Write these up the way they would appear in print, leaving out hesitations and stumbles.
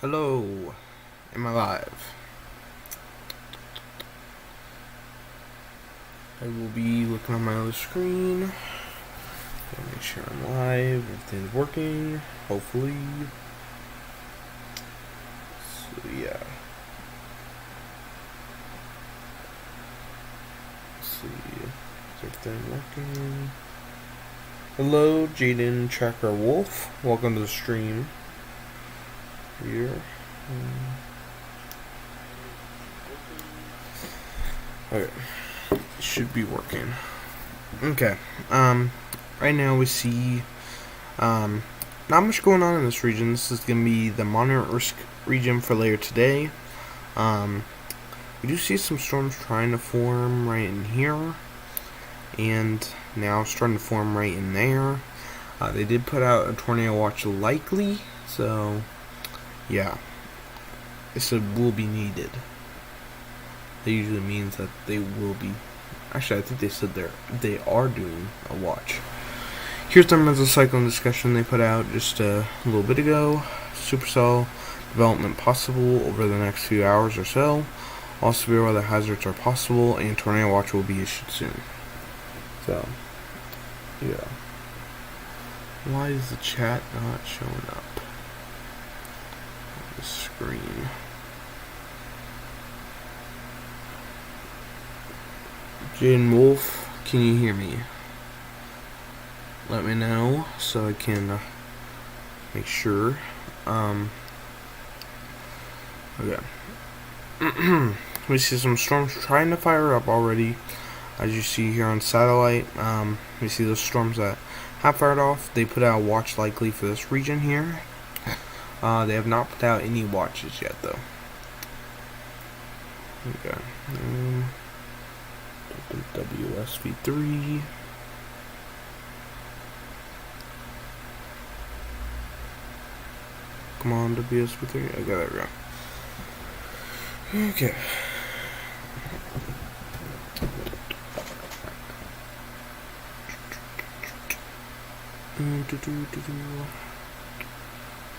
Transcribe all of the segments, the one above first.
Hello, am I live? I will be looking on my other screen. Gotta make sure I'm live, everything's working, hopefully. So yeah. Let's see, is everything working? Hello, Jaden Tracker Wolf. Welcome to the stream. Here. Okay. It should be working. Okay. Right now we see not much going on in this region. This is gonna be the moderate risk region for later today. We do see some storms trying to form right in here, and now starting to form right in there. They did put out a tornado watch likely, so yeah, this will be needed. That usually means that they will be. Actually, I think they said they are doing a watch. Here's the mesocyclone discussion they put out just a little bit ago. Supercell development possible over the next few hours or so. All severe weather hazards are possible, and tornado watch will be issued soon. So, yeah. Why is the chat not showing up on the screen? Jaden Wolf, can you hear me? Let me know so I can make sure. Okay. We see some storms trying to fire up already, as you see here on satellite. We see those storms that have fired off. They put out a watch likely for this region here. They have not put out any watches yet, though. Okay. WSV3. Come on, WSV3. Okay, there we go. Okay.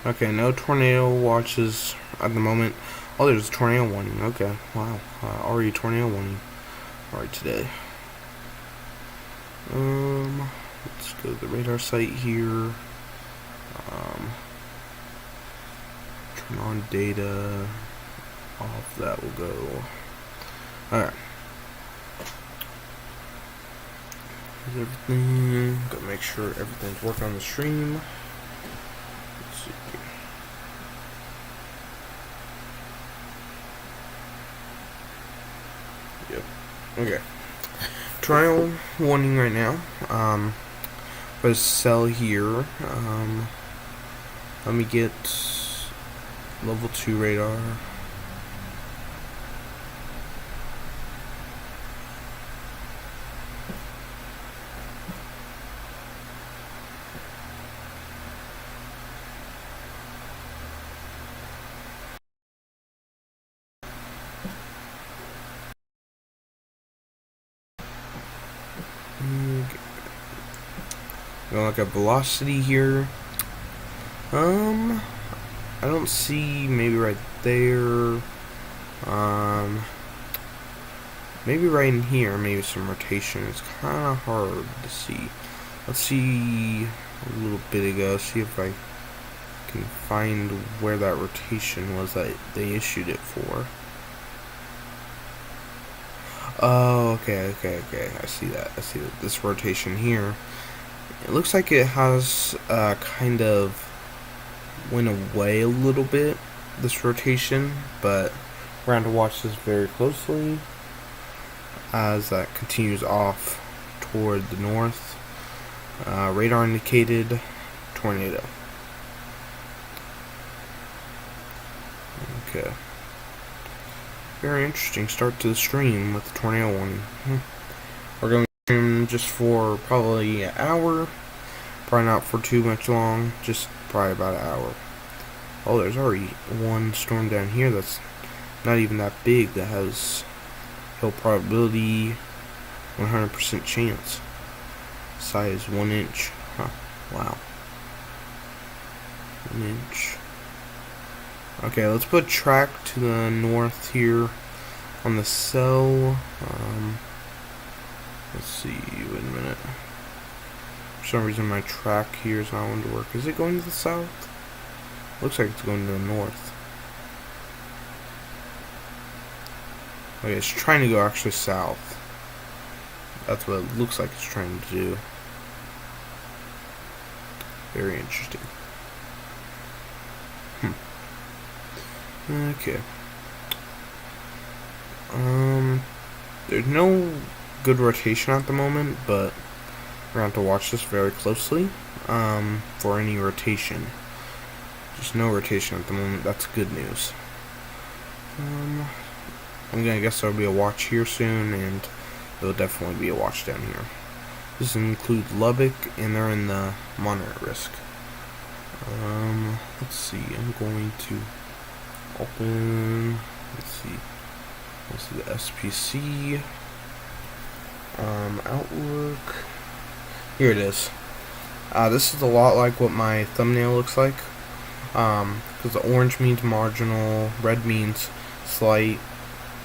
Okay, no tornado watches at the moment. Oh, there's a tornado warning. Okay, wow. Already tornado warning. Alright, today. Let's go to the radar site here. Turn on data. Off that will go. Alright. Is everything? Gotta make sure everything's working on the stream. Let's see. Yep. Okay. Trial warning right now. For the cell here. Let me get level 2 radar. Gonna look at velocity here. I don't see, maybe right there. Maybe right in here, maybe some rotation. It's kind of hard to see. Let's see a little bit ago, see if I can find where that rotation was that they issued it for. Oh, okay. I see that. I see that this rotation here. It looks like it has kind of went away a little bit, this rotation, but we're going to watch this very closely as that continues off toward the north. Radar indicated tornado. Okay. Very interesting start to the stream with the tornado warning. We're going to stream just for probably an hour. Probably not for too much long. Just probably about an hour. Oh, there's already one storm down here that's not even that big. That has hill probability 100% chance. Size 1 inch. Huh. Wow. 1 inch. Okay, let's put track to the north here on the cell. Let's see, wait a minute. For some reason my track here is not going to work. Is it going to the south? Looks like it's going to the north. Okay, it's trying to go actually south. That's what it looks like it's trying to do. Very interesting. Okay. There's no good rotation at the moment, but we're going to have to watch this very closely for any rotation. There's no rotation at the moment. That's good news. I'm gonna guess there'll be a watch here soon, and there'll definitely be a watch down here. This includes Lubbock, and they're in the moderate risk. Let's see. I'm going to open. Let's see the SPC. Outlook. Here it is. This is a lot like what my thumbnail looks like. Because the orange means marginal, red means slight,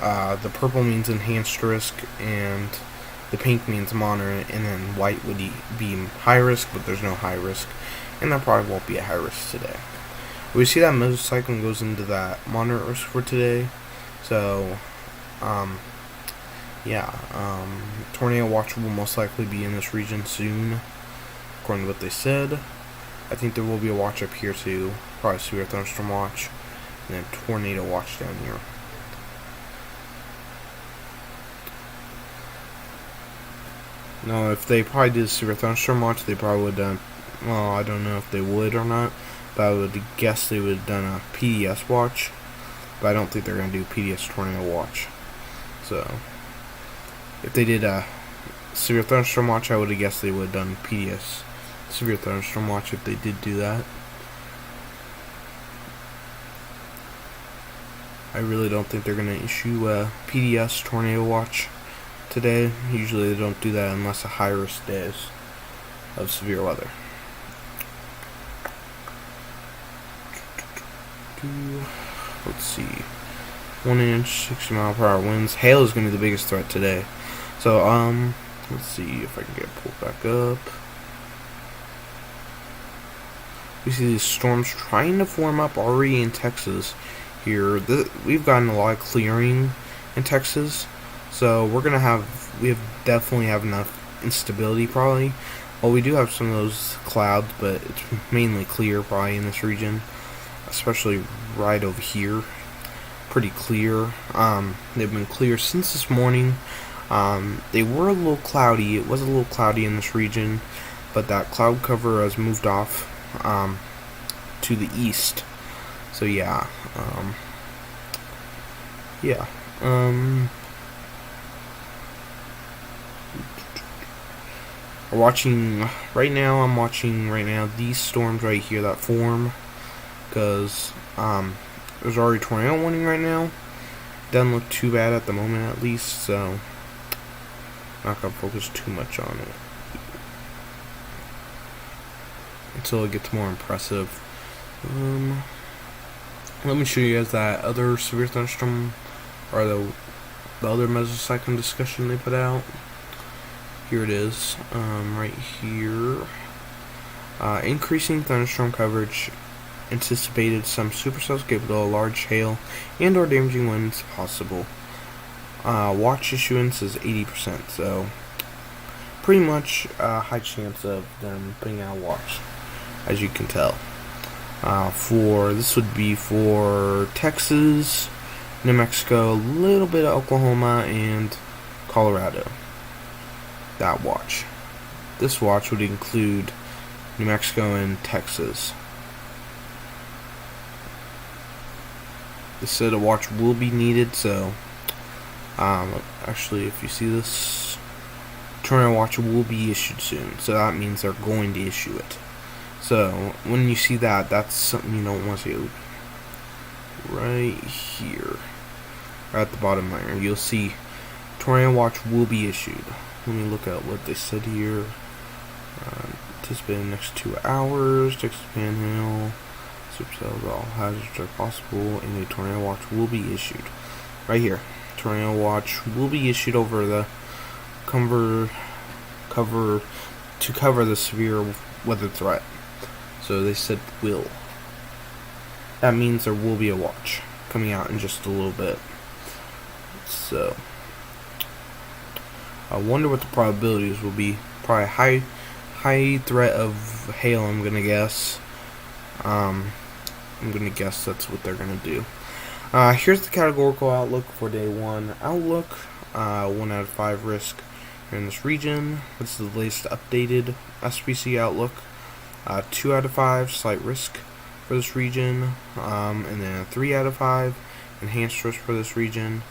the purple means enhanced risk, and the pink means moderate, and then white would be high risk, but there's no high risk, and there probably won't be a high risk today. We see that mesocyclone goes into that moderate risk for today, so tornado watch will most likely be in this region soon, according to what they said. I think there will be a watch up here too, probably severe thunderstorm watch, and then tornado watch down here. No, if they probably did a severe thunderstorm watch, they probably would have done, well, I don't know if they would or not, but I would guess they would have done a PDS watch, but I don't think they're going to do PDS tornado watch. So, if they did a severe thunderstorm watch, I would have guessed they would have done PDS severe thunderstorm watch if they did do that. I really don't think they're going to issue a PDS tornado watch today. Usually they don't do that unless a high risk days of severe weather. Let's see. 1 inch, 60 mile per hour winds. Hail is going to be the biggest threat today. So, let's see if I can get pulled back up. We see these storms trying to form up already in Texas here. We've gotten a lot of clearing in Texas, so we definitely have enough instability probably. Well, we do have some of those clouds, but it's mainly clear probably in this region, especially right over here. Pretty clear. They've been clear since this morning. They were a little cloudy. It was a little cloudy in this region, but that cloud cover has moved off to the east. So yeah, we're watching right now. I'm watching right now these storms right here that form, because there's already tornado warning right now. Doesn't look too bad at the moment, at least. So not gonna focus too much on it until it gets more impressive. Let me show you guys that other severe thunderstorm, or the other mesocyclone discussion they put out. Here it is, right here. Increasing thunderstorm coverage anticipated, some supercells capable of large hail and or damaging winds possible. Watch issuance is 80%, so pretty much a high chance of them putting out a watch, as you can tell. This would be for Texas, New Mexico, a little bit of Oklahoma, and Colorado. That watch. This watch would include New Mexico and Texas. They said a watch will be needed, so actually, if you see this, tornado watch will be issued soon, so that means they're going to issue it. So when you see that, that's something you don't want to see. Right here, right at the bottom there, you'll see tornado watch will be issued. Let me look at what they said here. Anticipated next 2 hours, Texas Panhandle, ship sails. All hazards are possible, and a tornado watch will be issued. Right here, tornado watch will be issued over the cover the severe weather threat. So they said will. That means there will be a watch coming out in just a little bit. So I wonder what the probabilities will be. Probably high threat of hail, I'm gonna guess. I'm gonna guess that's what they're gonna do. Here's the categorical outlook for day 1. Outlook, 1 out of 5 risk here in this region. This is the latest updated SPC outlook. 2 out of 5 slight risk for this region, and then 3 out of 5 enhanced risk for this region,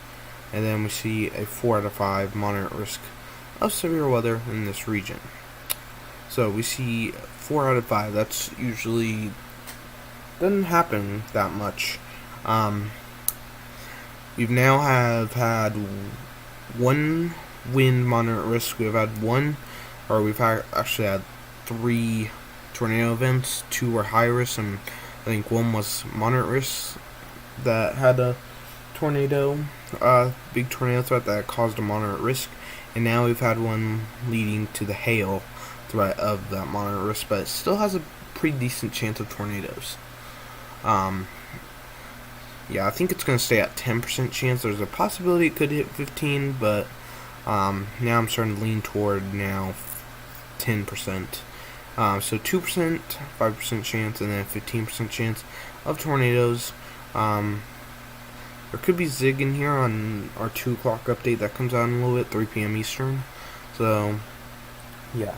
and then we see a 4 out of 5 moderate risk of severe weather in this region. So we see 4 out of 5. That's usually doesn't happen that much. We've now have had 1 wind moderate risk. We've had actually had 3 tornado events. 2 were high risk, and I think 1 was moderate risk that had a tornado, big tornado threat that caused a moderate risk. And now we've had 1 leading to the hail threat of that moderate risk, but it still has a pretty decent chance of tornadoes. Yeah, I think it's going to stay at 10% chance. There's a possibility it could hit 15, but now I'm starting to lean toward now 10%. So 2%, 5% chance, and then 15% chance of tornadoes. There could be zig in here on our 2 o'clock update that comes out in a little bit, 3 p.m. Eastern. So, yeah.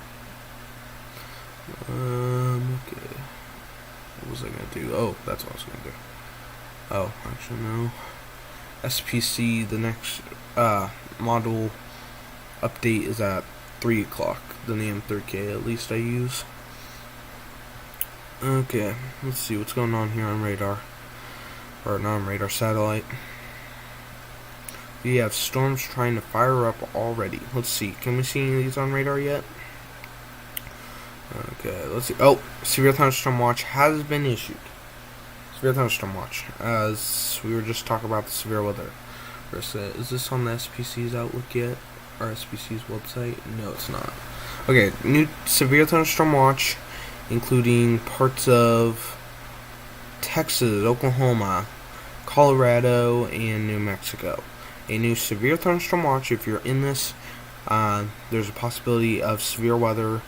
Okay. What was I going to do? Oh, that's what I was going to do. Oh, actually, no. SPC, the next model update is at 3 o'clock. The M3K, at least I use. Okay, let's see what's going on here on radar. Or not on radar, satellite. We have storms trying to fire up already. Let's see, can we see any of these on radar yet? Okay, let's see. Oh, severe thunderstorm watch has been issued. Severe thunderstorm watch. As we were just talking about the severe weather. Is this on the SPC's outlook yet? Or SPC's website? No, it's not. Okay, new severe thunderstorm watch, including parts of Texas, Oklahoma, Colorado, and New Mexico. A new severe thunderstorm watch. If you're in this, there's a possibility of severe weather.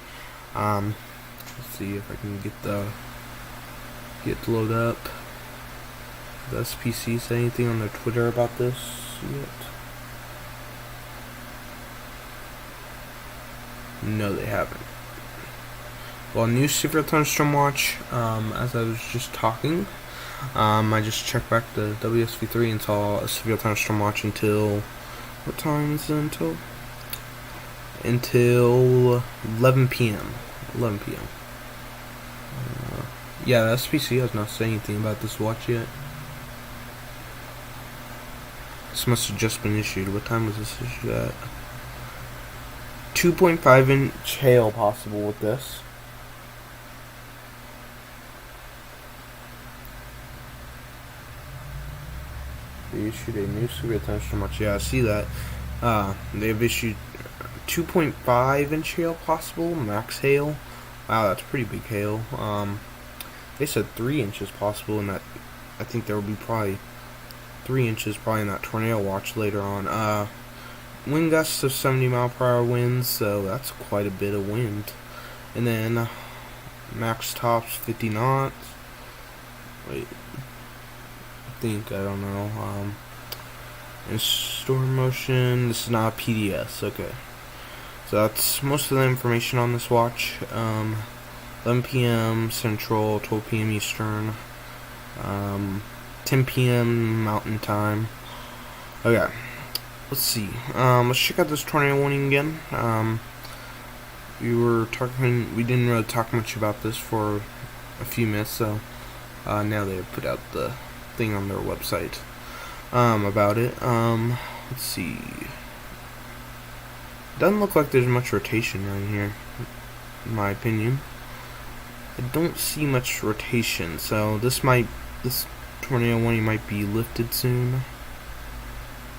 Let's see if I can get to load up. Does SPC say anything on their Twitter about this yet? No, they haven't. Well, new severe thunderstorm watch. As I was just talking, I just checked back the WSV3 and saw a severe thunderstorm watch until what time is it until? Until 11 p.m. 11 p.m. Yeah, the SPC has not said anything about this watch yet. This must have just been issued. What time was this issued at? 2.5 inch hail possible with this. They issued a new severe thunderstorm watch. Yeah, I see that. They've issued 2.5 inch hail possible, max hail. Wow, that's pretty big hail. They said 3 inches possible, and that I think there will be probably 3 inches probably in that tornado watch later on. Wind gusts of 70-mile-per-hour winds, so that's quite a bit of wind. And then max tops 50 knots. Wait, I don't know. And storm motion. This is not a PDS. Okay, so that's most of the information on this watch. 11 p.m. Central, 12 p.m. Eastern, 10 p.m. Mountain Time. Okay, let's see. Let's check out this tornado warning again. We didn't really talk much about this for a few minutes, so now they have put out the thing on their website about it. Let's see. Doesn't look like there's much rotation right here, in my opinion. I don't see much rotation, so this tornado warning might be lifted soon.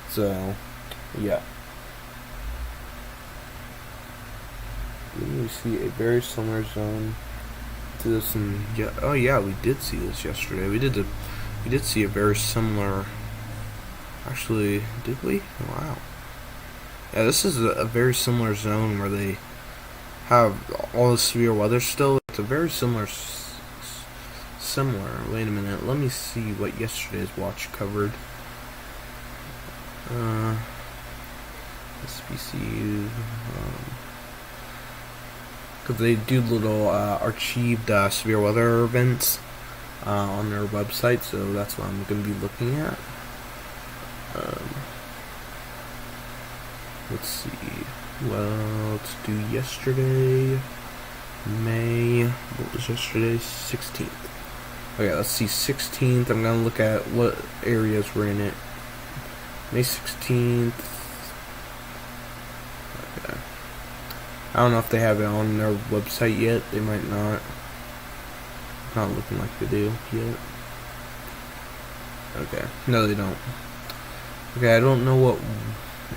So, yeah. We see a very similar zone to this, and yeah, oh yeah, we did see this yesterday. We did see a very similar. Actually, did we? Wow. Yeah, this is a very similar zone where they have all the severe weather still. It's a very similar. Wait a minute. Let me see what yesterday's watch covered. SPC. Because they do little archived severe weather events on their website, so that's what I'm going to be looking at. Let's see. Well, let's do yesterday. What was yesterday? 16th. Okay, let's see. 16th. I'm going to look at what areas were in it. May 16th. Okay. I don't know if they have it on their website yet. They might not. Not looking like they do yet. Okay. No, they don't. Okay, I don't know what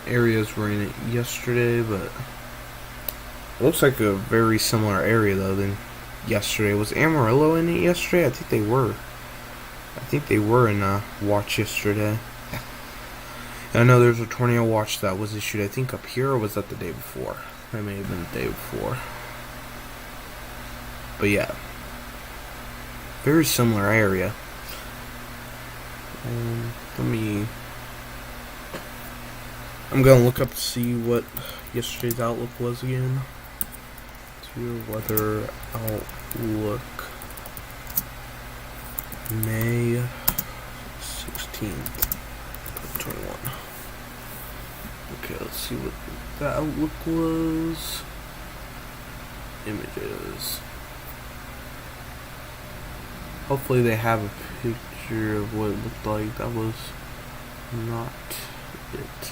areas were in it yesterday, but it looks like a very similar area though than yesterday. Was Amarillo in it yesterday? I think they were. I think they were in a watch yesterday. I know there's a tornado watch that was issued, I think up here, or was that the day before? That may have been the day before. But yeah. Very similar area. I'm gonna look up to see what yesterday's outlook was again. To your weather outlook. May 16th, 2021. Okay, let's see what the outlook was. Images. Hopefully they have a picture of what it looked like. That was not it.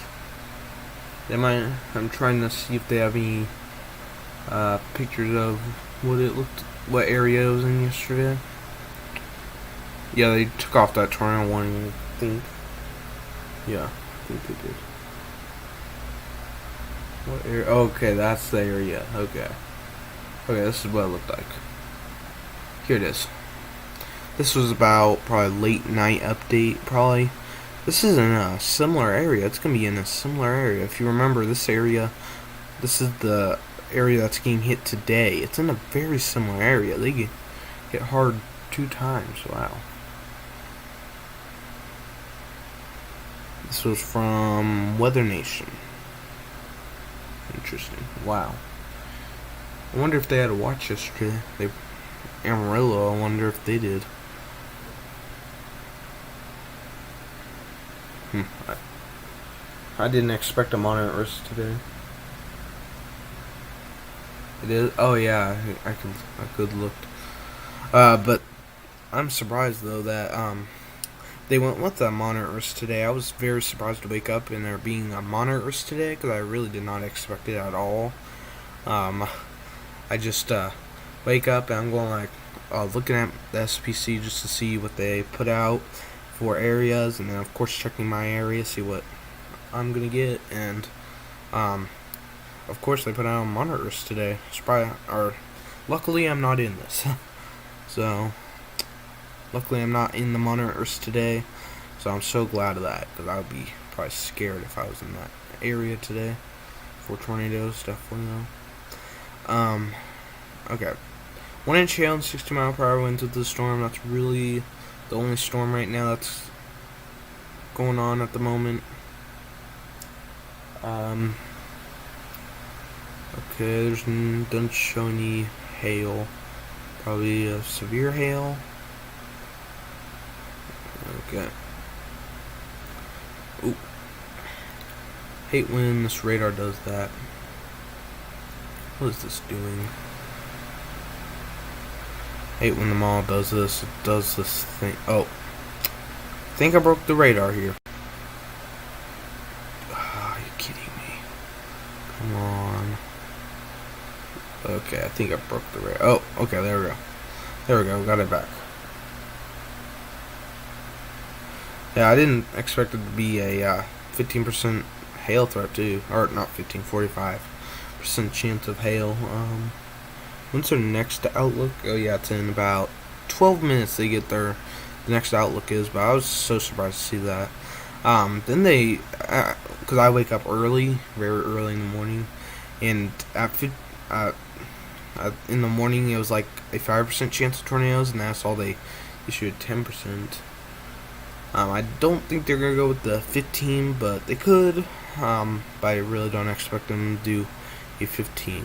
They might. I'm trying to see if they have any pictures of what area it was in yesterday. Yeah, they took off that tornado warning, I think. Yeah, I think they did. What area? Okay, that's the area. Okay. Okay, this is what it looked like. Here it is. This was about probably late night update, probably. This is in a similar area. It's going to be in a similar area. If you remember this area, this is the area that's getting hit today. It's in a very similar area. They get hit hard 2 times. Wow. This was from Weather Nation. Interesting. Wow. I wonder if they had a watch yesterday. Amarillo, I wonder if they did. I didn't expect a monitor risk today. It is. Oh yeah, I could look. But I'm surprised though that they went with the monitor risk today. I was very surprised to wake up and there being a monitor risk today because I really did not expect it at all. I just wake up and I'm going like looking at the SPC just to see what they put out for areas, and then of course checking my area, see what I'm gonna get, and of course they put out monitors today. Luckily I'm not in this. So luckily I'm not in the monitors today, so I'm so glad of that, because I would be probably scared if I was in that area today for tornadoes, definitely though. Okay, 1 inch hail and 60-mile-per-hour winds with the storm. That's really the only storm right now that's going on at the moment. Okay, doesn't show any hail. Probably a severe hail. Okay. Ooh. Hate when this radar does that. What is this doing? Hate when the mall does this. It does this thing. Oh. I think I broke the radar here. Are you kidding me? Come on. Okay, I think I broke the radar. Oh, okay, there we go. There we go, got it back. Yeah, I didn't expect it to be a 15% hail threat too, or not 15, 45% chance of hail. When's their next outlook? Oh yeah, it's in about 12 minutes they get the next outlook is, but I was so surprised to see that. Then they, because I wake up early, very early in the morning, and in the morning it was like a 5% chance of tornadoes, and that's all they issued 10%. I don't think they're going to go with the 15, but they could, but I really don't expect them to do a 15%.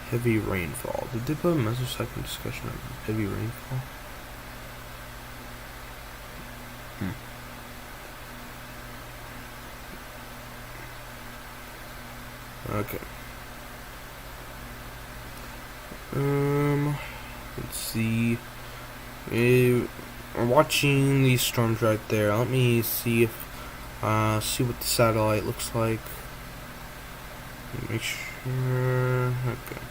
Heavy rainfall. Did they put a mesosecond discussion on heavy rainfall? Okay. Let's see. We're watching these storms right there. Let me see if see what the satellite looks like. Make sure. Okay.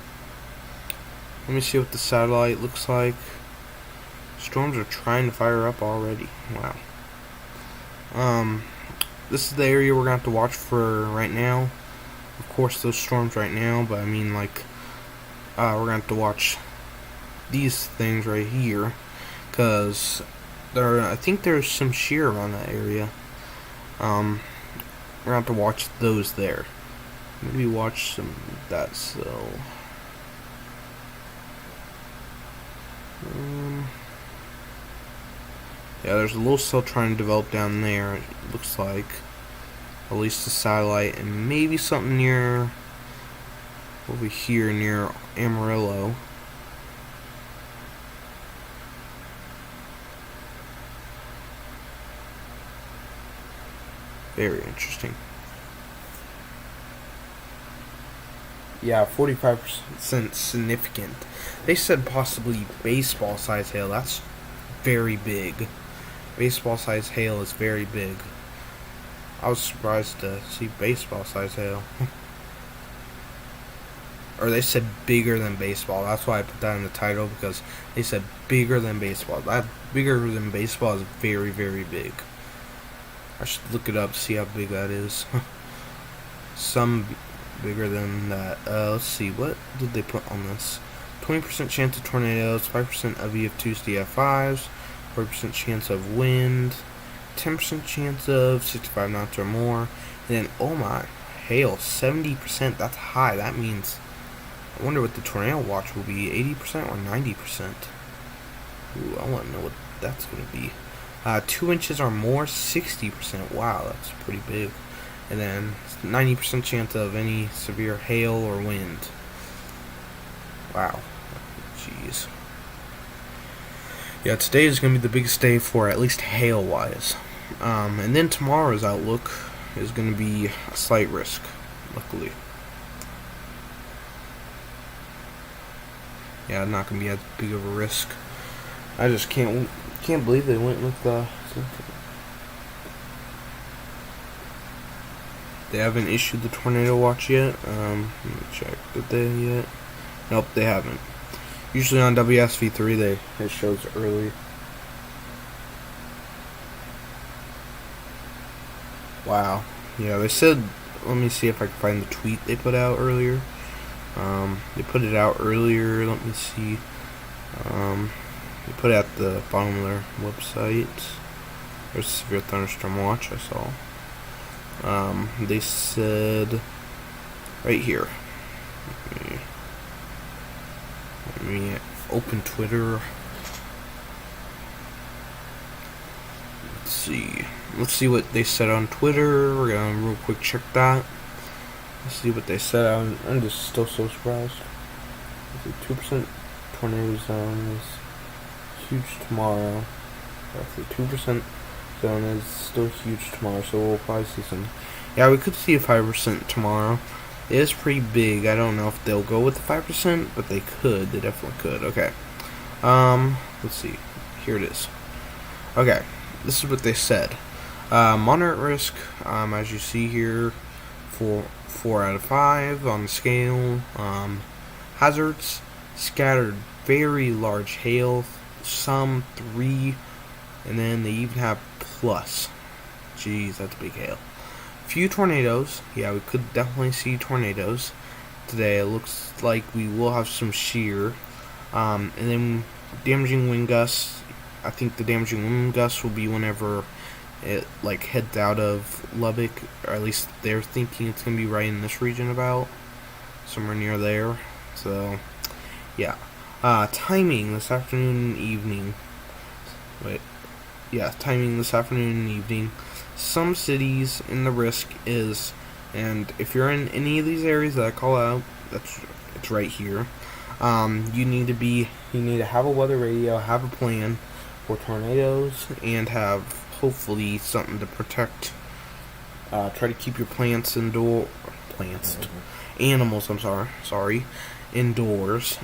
Let me see what the satellite looks like. Storms are trying to fire up already. Wow. This is the area we're gonna have to watch for right now. Of course, those storms right now, but I mean, like, we're gonna have to watch these things right here, cause I think there's some shear around that area. We're gonna have to watch those there. Maybe watch some of that. So, yeah, there's a little cell trying to develop down there. It looks like. At least a satellite, and maybe something near over here near Amarillo. Very interesting. Yeah, 45% significant. They said possibly baseball size hail. That's very big. Baseball size hail is very big. I was surprised to see baseball size hail. Or they said bigger than baseball. That's why I put that in the title, because they said bigger than baseball. That bigger than baseball is very, very big. I should look it up to see how big that is. Some bigger than that. Let's see, what did they put on this? 20% chance of tornadoes, 5% of EF2s, DF5s, 40% chance of wind, 10% chance of 65 knots or more, and then, oh my, hail, 70%, that's high. That means, I wonder what the tornado watch will be, 80% or 90%. Ooh, I want to know what that's going to be. 2 inches or more, 60%, wow, that's pretty big. And then, 90% chance of any severe hail or wind. Wow, jeez. Yeah, today is going to be the biggest day for at least hail-wise. And then tomorrow's outlook is going to be a slight risk, luckily. Yeah, not going to be as big of a risk. I just can't believe they went with they haven't issued the tornado watch yet. Let me check. Did they yet? Nope, they haven't. Usually on WSV3 it shows early. Wow. Yeah, they said, let me see if I can find the tweet they put out earlier. They put it out earlier, let me see. They put it at the bottom of their website. There's a severe thunderstorm watch I saw. They said right here. Let me open Twitter. Let's see what they said on Twitter. We're gonna real quick check that. Let's see what they said. I'm just still so surprised. 2% tornado zone is huge tomorrow. Roughly 2% zone is still huge tomorrow, so we'll probably see some. Yeah, we could see a 5% tomorrow. It is pretty big. I don't know if they'll go with the 5%, but they could. They definitely could. Okay. Let's see. Here it is. Okay. This is what they said. Moderate risk, as you see here, 4 out of 5 on the scale. Hazards, scattered very large hail, some 3, and then they even have plus. Jeez, that's big hail. Few tornadoes. Yeah, we could definitely see tornadoes today. It looks like we will have some shear. And then damaging wind gusts. I think the damaging wind gusts will be whenever it heads out of Lubbock, or at least they're thinking it's gonna be right in this region, about somewhere near there. So yeah. Timing this afternoon and evening. Timing this afternoon and evening. Some cities in the risk is, and if you're in any of these areas that I call out, it's right here. You need to have a weather radio, have a plan for tornadoes, and have hopefully something to protect. Try to keep your animals. Indoors.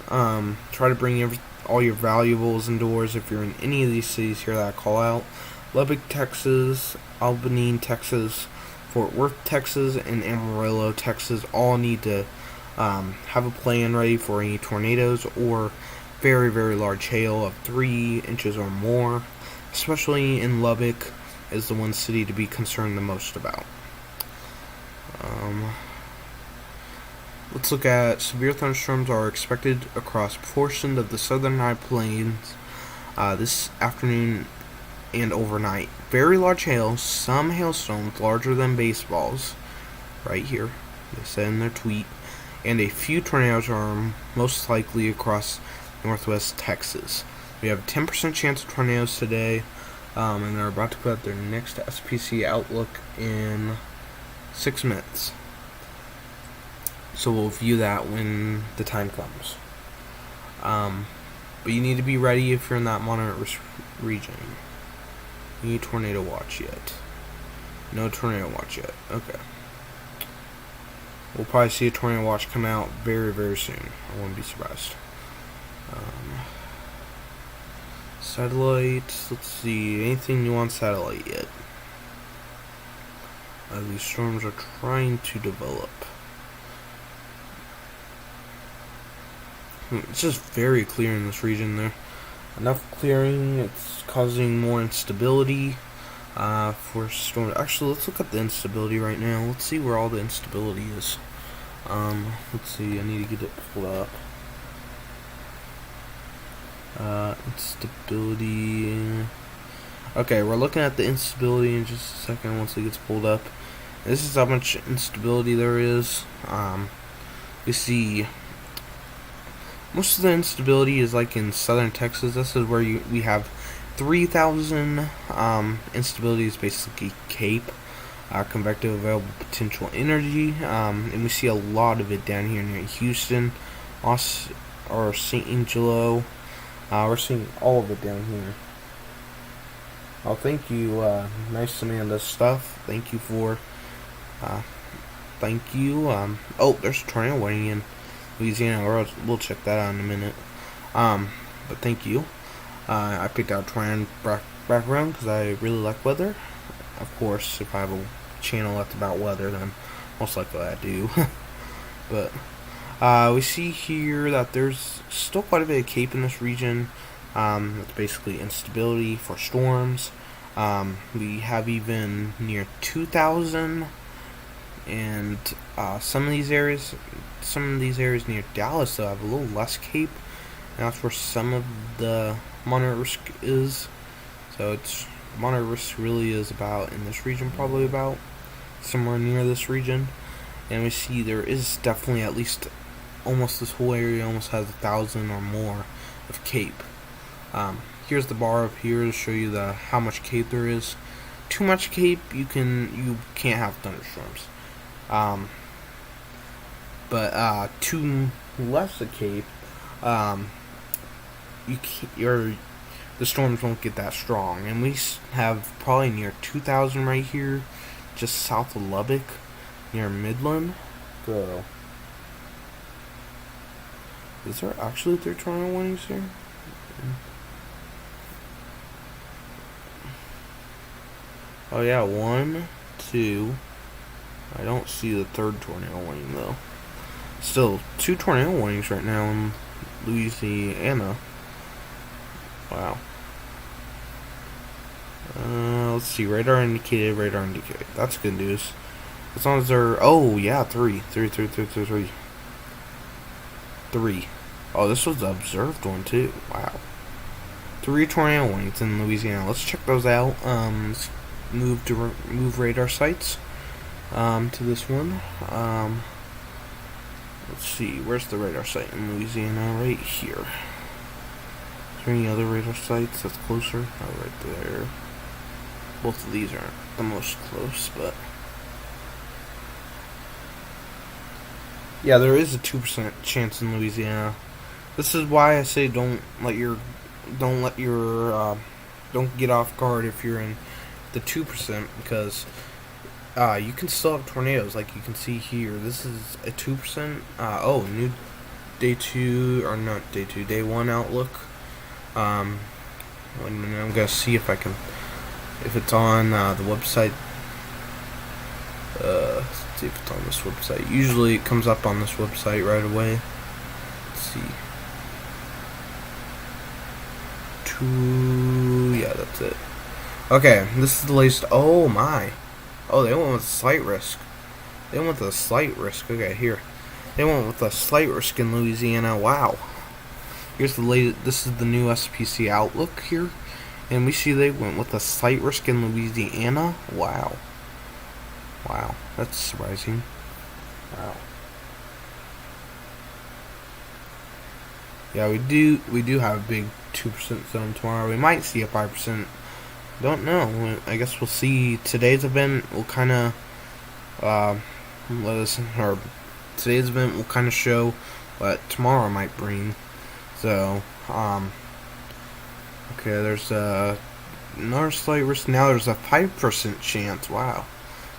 Try to bring all your valuables indoors if you're in any of these cities here that I call out. Lubbock, Texas, Albany, Texas, Fort Worth, Texas, and Amarillo, Texas all need to have a plan ready for any tornadoes or very, very large hail of 3 inches or more. Especially in Lubbock is the one city to be concerned the most about. Let's look at severe thunderstorms are expected across portions of the southern high plains this afternoon and overnight. Very large hail, some hailstones larger than baseballs, right here, they said in their tweet, and a few tornadoes are most likely across northwest Texas. We have a 10% chance of tornadoes today, and they're about to put out their next SPC outlook in 6 minutes. So we'll view that when the time comes. But you need to be ready if you're in that moderate risk region. You need tornado watch yet? No tornado watch yet. Okay. We'll probably see a tornado watch come out very, very soon. I wouldn't be surprised. Satellite. Let's see. Anything new on satellite yet? These storms are trying to develop. It's just very clear in this region there. Enough clearing, it's causing more instability for storms. Actually, let's look at the instability right now. Let's see where all the instability is. Let's see, I need to get it pulled up. Instability. Okay, we're looking at the instability in just a second once it gets pulled up. This is how much instability there is. We see most of the instability is in southern Texas. This is where we have 3,000. Instability is basically CAPE, convective available potential energy, and we see a lot of it down here near Houston, or St. Angelo. We're seeing all of it down here. Oh, thank you, nice Amanda stuff. Thank you for, thank you. Oh, there's a tornado warning in Louisiana. We'll check that out in a minute. But thank you. I picked out tornado background because I really like weather. Of course, if I have a channel that's about weather, then most likely I do. But we see here that there's still quite a bit of CAPE in this region. That's basically instability for storms. We have even near 2,000, and some of these areas near Dallas though have a little less CAPE, and that's where some of the moderate risk is. So it's moderate risk really is about in this region, probably about somewhere near this region. And we see there is definitely at least almost this whole area almost has 1,000 or more of CAPE. Here's the bar up here to show you how much CAPE there is. Too much CAPE, you can't have thunderstorms. But too less of CAPE, the storms won't get that strong. And we have probably near 2,000 right here, just south of Lubbock, near Midland. So, is there actually 3 tornado warnings here? Oh yeah, 1, 2. I don't see the 3rd tornado warning though. Still, 2 tornado warnings right now in Louisiana. Wow. Let's see. Radar indicated. Radar indicated. That's good news. As long as they're. Oh yeah, three. Oh, this was the observed one too. Wow. 3 tornado warnings in Louisiana. Let's check those out. Let's move radar sites to this one. Let's see. Where's the radar site in Louisiana? Right here. Is there any other radar sites that's closer? Oh, right there. Both of these aren't the most close, but yeah, there is a 2% chance in Louisiana. This is why I say don't get off guard if you're in the 2%, because you can still have tornadoes, like you can see here. This is a 2%. New day 2 or not day 2, day 1 outlook. I'm gonna see if it's on the website. Let's see if it's on this website. Usually it comes up on this website right away. Let's see. Yeah, that's it. Okay, this is the latest. Oh my. Oh, they went with slight risk. Okay, here. They went with a slight risk in Louisiana. Wow. Here's the latest. This is the new SPC outlook here. And we see they went with a slight risk in Louisiana. Wow. Wow. That's surprising. Wow. Yeah, we do have a big 2% zone tomorrow. We might see a 5%. Don't know. I guess we'll see. Today's event will kind of today's event will kind of show what tomorrow might bring. So, okay, there's another slight risk. Now there's a 5% chance. Wow.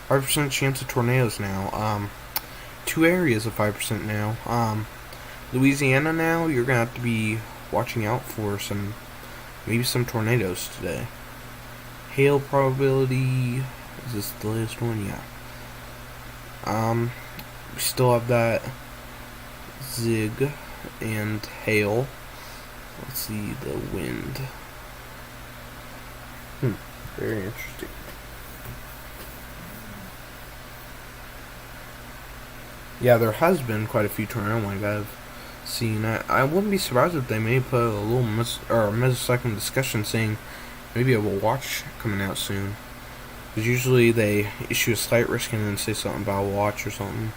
5% chance of tornadoes now. 2 areas of 5% now. Louisiana now, you're gonna have to be watching out for maybe some tornadoes today. Hail probability, is this the latest one? Yeah. We still have that zig and hail. Let's see the wind. Very interesting. Yeah, there has been quite a few tornadoes like I've seen. I wouldn't be surprised if they may put a little mesosecond discussion saying maybe a watch coming out soon. Because usually they issue a slight risk and then say something about a watch or something.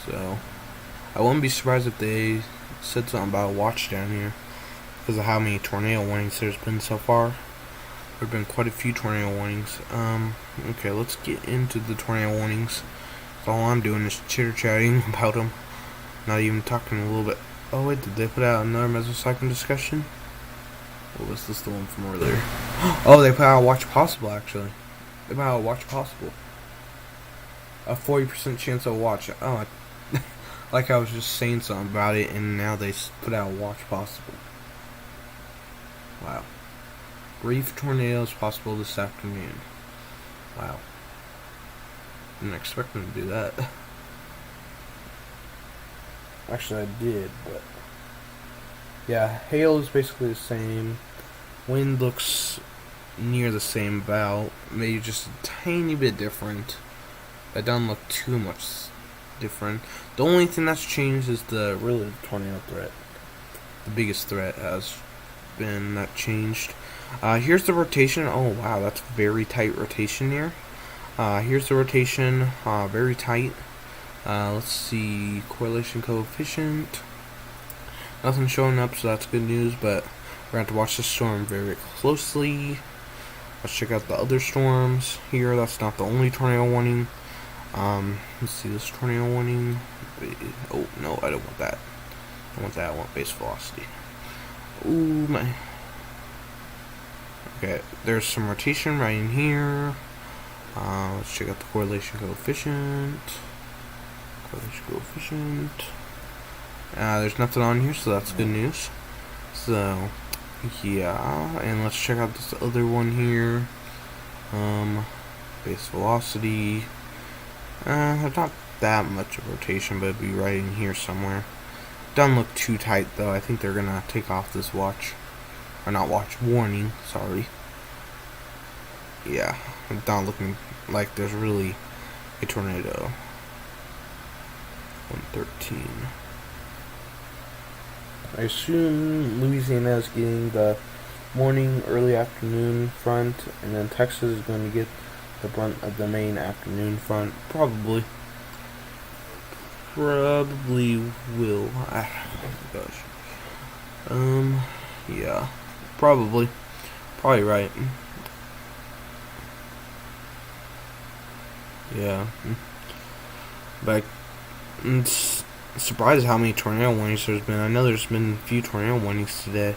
So I wouldn't be surprised if they said something about a watch down here because of how many tornado warnings there's been so far. There have been quite a few tornado warnings. Okay, let's get into the tornado warnings. All I'm doing is chitter-chatting about them. Not even talking a little bit. Oh wait, did they put out another mesosecond discussion? Or was this the one from earlier? Oh, they put out a watch possible, actually. They put out a watch possible. A 40% chance of a watch. Oh, like I was just saying something about it, and now they put out a watch possible. Wow. Brief tornadoes possible this afternoon. Wow. Didn't expect them to do that. Actually, I did, but yeah, hail is basically the same. Wind looks near the same, about maybe just a tiny bit different. That doesn't look too much different. The only thing that's changed is the tornado threat. The biggest threat has been that changed. Here's the rotation. Oh wow, that's very tight rotation here. Here's the rotation, very tight. Let's see, correlation coefficient. Nothing showing up, so that's good news, but we're going to have to watch the storm very closely. Let's check out the other storms here. That's not the only tornado warning. Let's see this tornado warning. Oh, no, I don't want that. I want that. I want base velocity. Ooh, my. Okay, there's some rotation right in here. Let's check out the correlation coefficient. There's nothing on here, so that's good news. So, yeah, and let's check out this other one here. Base velocity. There's not that much of rotation, but it'd be right in here somewhere. Doesn't look too tight though. I think they're gonna take off this watch. Or not watch, warning, sorry. Yeah, it's not looking like there's really a tornado. 113. I assume Louisiana is getting the morning, early afternoon front, and then Texas is going to get the brunt of the main afternoon front. Probably will. Oh gosh. Yeah. Probably right. Yeah. But I'm surprised how many tornado warnings there's been. I know there's been a few tornado warnings today.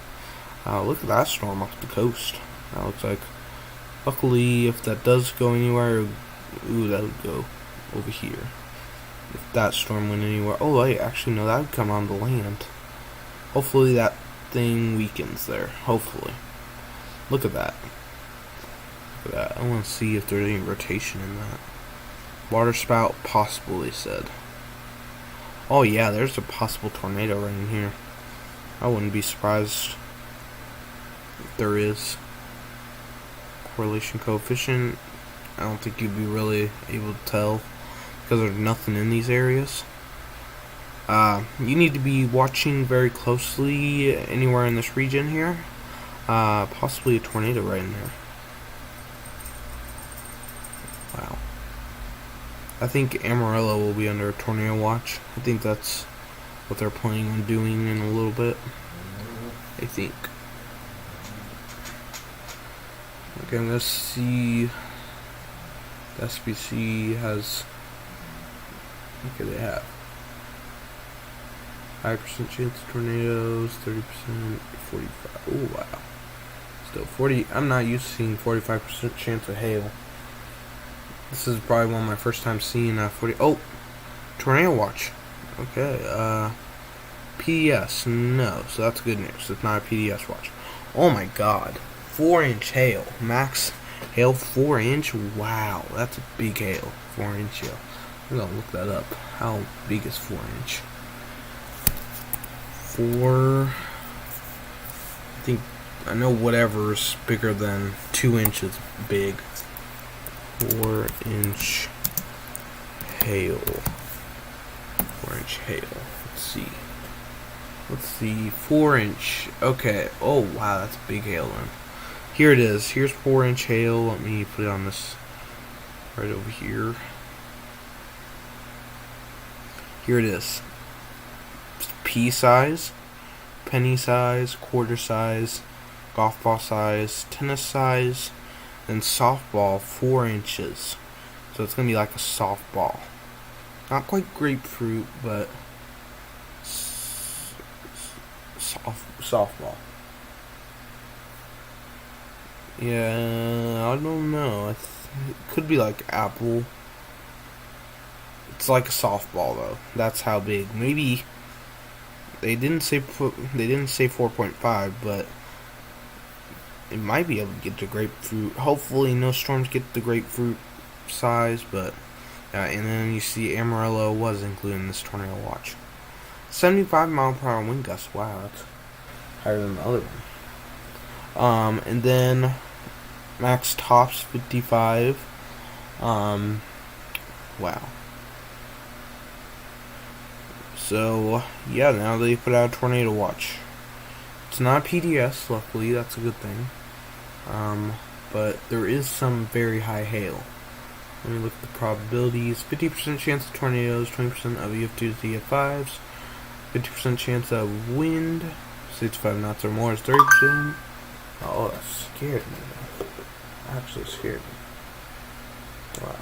Look at that storm off the coast. That looks like, luckily, if that does go anywhere, ooh, that would go over here. If that storm went anywhere, oh wait, actually no, that would come on the land. Hopefully that thing weakens there. Hopefully. Look at that. Look at that. I want to see if there's any rotation in that. Water spout, possible, they said. Oh yeah, there's a possible tornado right in here. I wouldn't be surprised if there is. Correlation coefficient, I don't think you'd be really able to tell because there's nothing in these areas. You need to be watching very closely anywhere in this region here. Possibly a tornado right in there. Wow. I think Amarillo will be under a tornado watch. I think that's what they're planning on doing in a little bit. I think. Okay, let's see. The SPC has. Okay, they have 5% chance of tornadoes, 30%, 45. Oh wow. Still 40. I'm not used to seeing 45% chance of hail. This is probably one of my first times seeing 40. Oh, tornado watch. Okay. PDS. No, so that's good news. It's not a PDS watch. Oh my God. 4-inch hail. Max hail 4-inch. Wow, that's a big hail. 4-inch hail. I'm gonna look that up. How big is 4-inch? 4. I think I know whatever's bigger than 2 inches big. 4-inch hail. 4-inch hail. Let's see. 4-inch. Okay. Oh wow, that's big hail then. Here it is. Here's 4-inch hail. Let me put it on this right over here. Here it is. Pea size, penny size, quarter size, golf ball size, tennis size, and softball 4 inches. So it's gonna be like a softball. Not quite grapefruit, but softball. Yeah, I don't know. It could be like apple. It's like a softball though. That's how big. Maybe they didn't say 4.5, but it might be able to get the grapefruit. Hopefully, no storms get the grapefruit size. But and then you see Amarillo was included in this tornado watch. 75-mile-per-hour wind gusts. Wow, that's higher than the other one. And then max tops 55. Wow. So, yeah, now they put out a tornado watch. It's not PDS, luckily, that's a good thing. But there is some very high hail. Let me look at the probabilities. 50% chance of tornadoes, 20% of EF2s to EF5s, 50% chance of wind, 65 knots or more is 30%. Oh, that scared me. That actually scared me. Wow.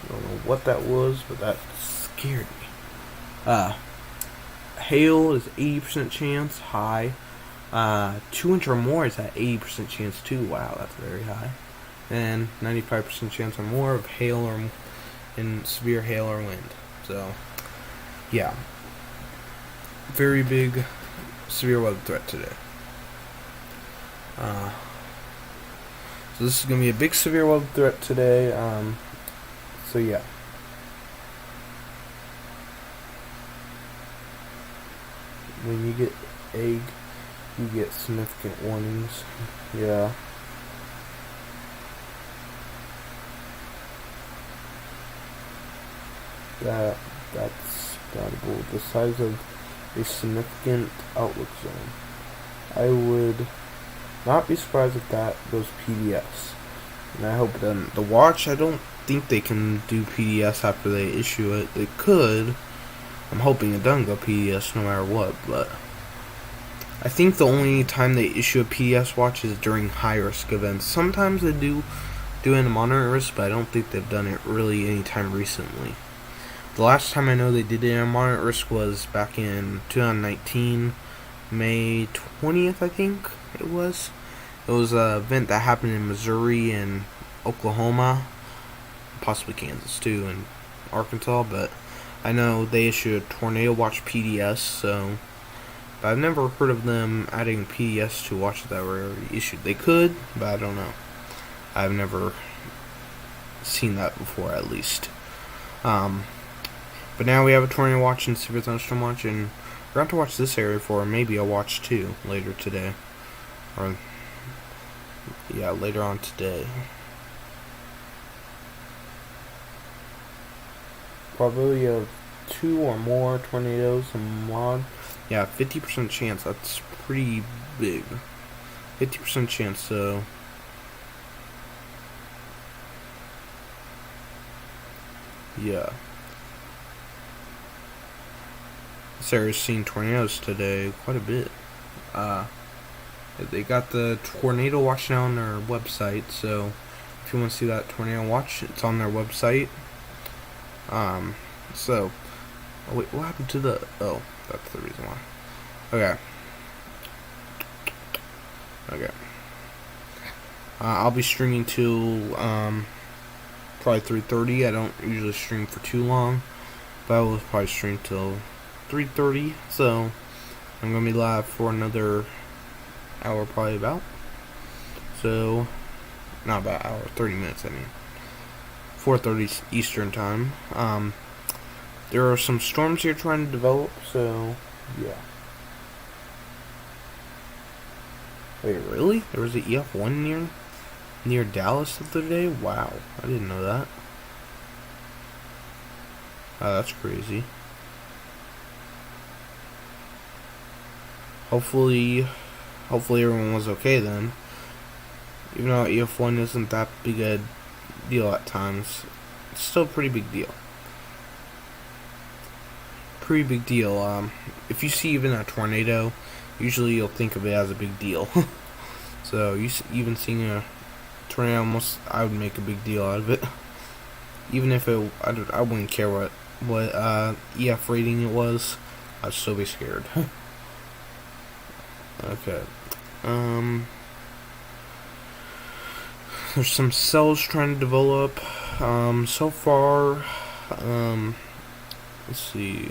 I don't know what that was, but that scared me. Hail is 80% chance, high. 2 inch or more is at 80% chance too. Wow, that's very high. And 95% chance or more of hail or in severe hail or wind. So, yeah, very big severe weather threat today. So this is gonna be a big severe weather threat today. So yeah. when you get egg, you get significant warnings. Yeah. That's valuable. The size of a significant outlook zone. I would not be surprised if that goes PDS. And I hope it doesn't. The watch, I don't think they can do PDS after they issue it. They could. I'm hoping it doesn't go PDS no matter what, but I think the only time they issue a PDS watch is during high-risk events. Sometimes they do it in a moderate risk, but I don't think they've done it really anytime recently. The last time I know they did it in a moderate risk was back in 2019, May 20th, I think it was. It was an event that happened in Missouri and Oklahoma, possibly Kansas too, and Arkansas, but I know they issued a Tornado Watch PDS, so but I've never heard of them adding PDS to watches that were already issued. They could, but I don't know. I've never seen that before, at least. But now we have a Tornado Watch and Super Thunderstorm Watch, and we're going to watch this area for maybe a watch too later today. Or, yeah, later on today. Probability of 2 or more tornadoes in mod. Yeah, 50% chance. That's pretty big. 50% chance, so yeah. This area's seen tornadoes today quite a bit. They got the tornado watch now on their website, so if you want to see that tornado watch, it's on their website. So, oh wait, what happened to the? Oh, that's the reason why. Okay. I'll be streaming till probably 3:30. I don't usually stream for too long, but I will probably stream till 3:30. So I'm gonna be live for another hour, probably about. So not about an hour, 30 minutes. I mean, 4:30 Eastern time. There are some storms here trying to develop, so yeah. Wait, really? There was an EF1 near Dallas the other day? Wow, I didn't know that. That's crazy. Hopefully everyone was okay then. Even though EF1 isn't that big a deal at times, it's still a pretty big deal. If you see even a tornado, usually you'll think of it as a big deal. So even seeing a tornado, I would make a big deal out of it. Even if I wouldn't care what EF rating it was, I'd still be scared. Okay. There's some cells trying to develop. So far, let's see,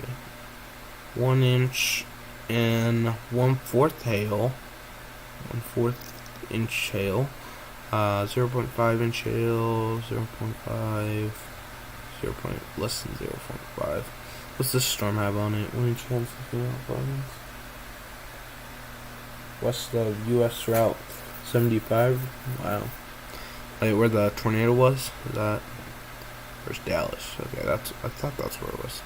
1 inch and 1/4 hail, 1/4 inch hail, 0.5 inch hail, 0.5, less than 0.5. What's this storm have on it? 1 inch chance of province. West of U.S. Route 75. Wow. Wait, where the tornado was? Where's Dallas? Okay, I thought that's where it was.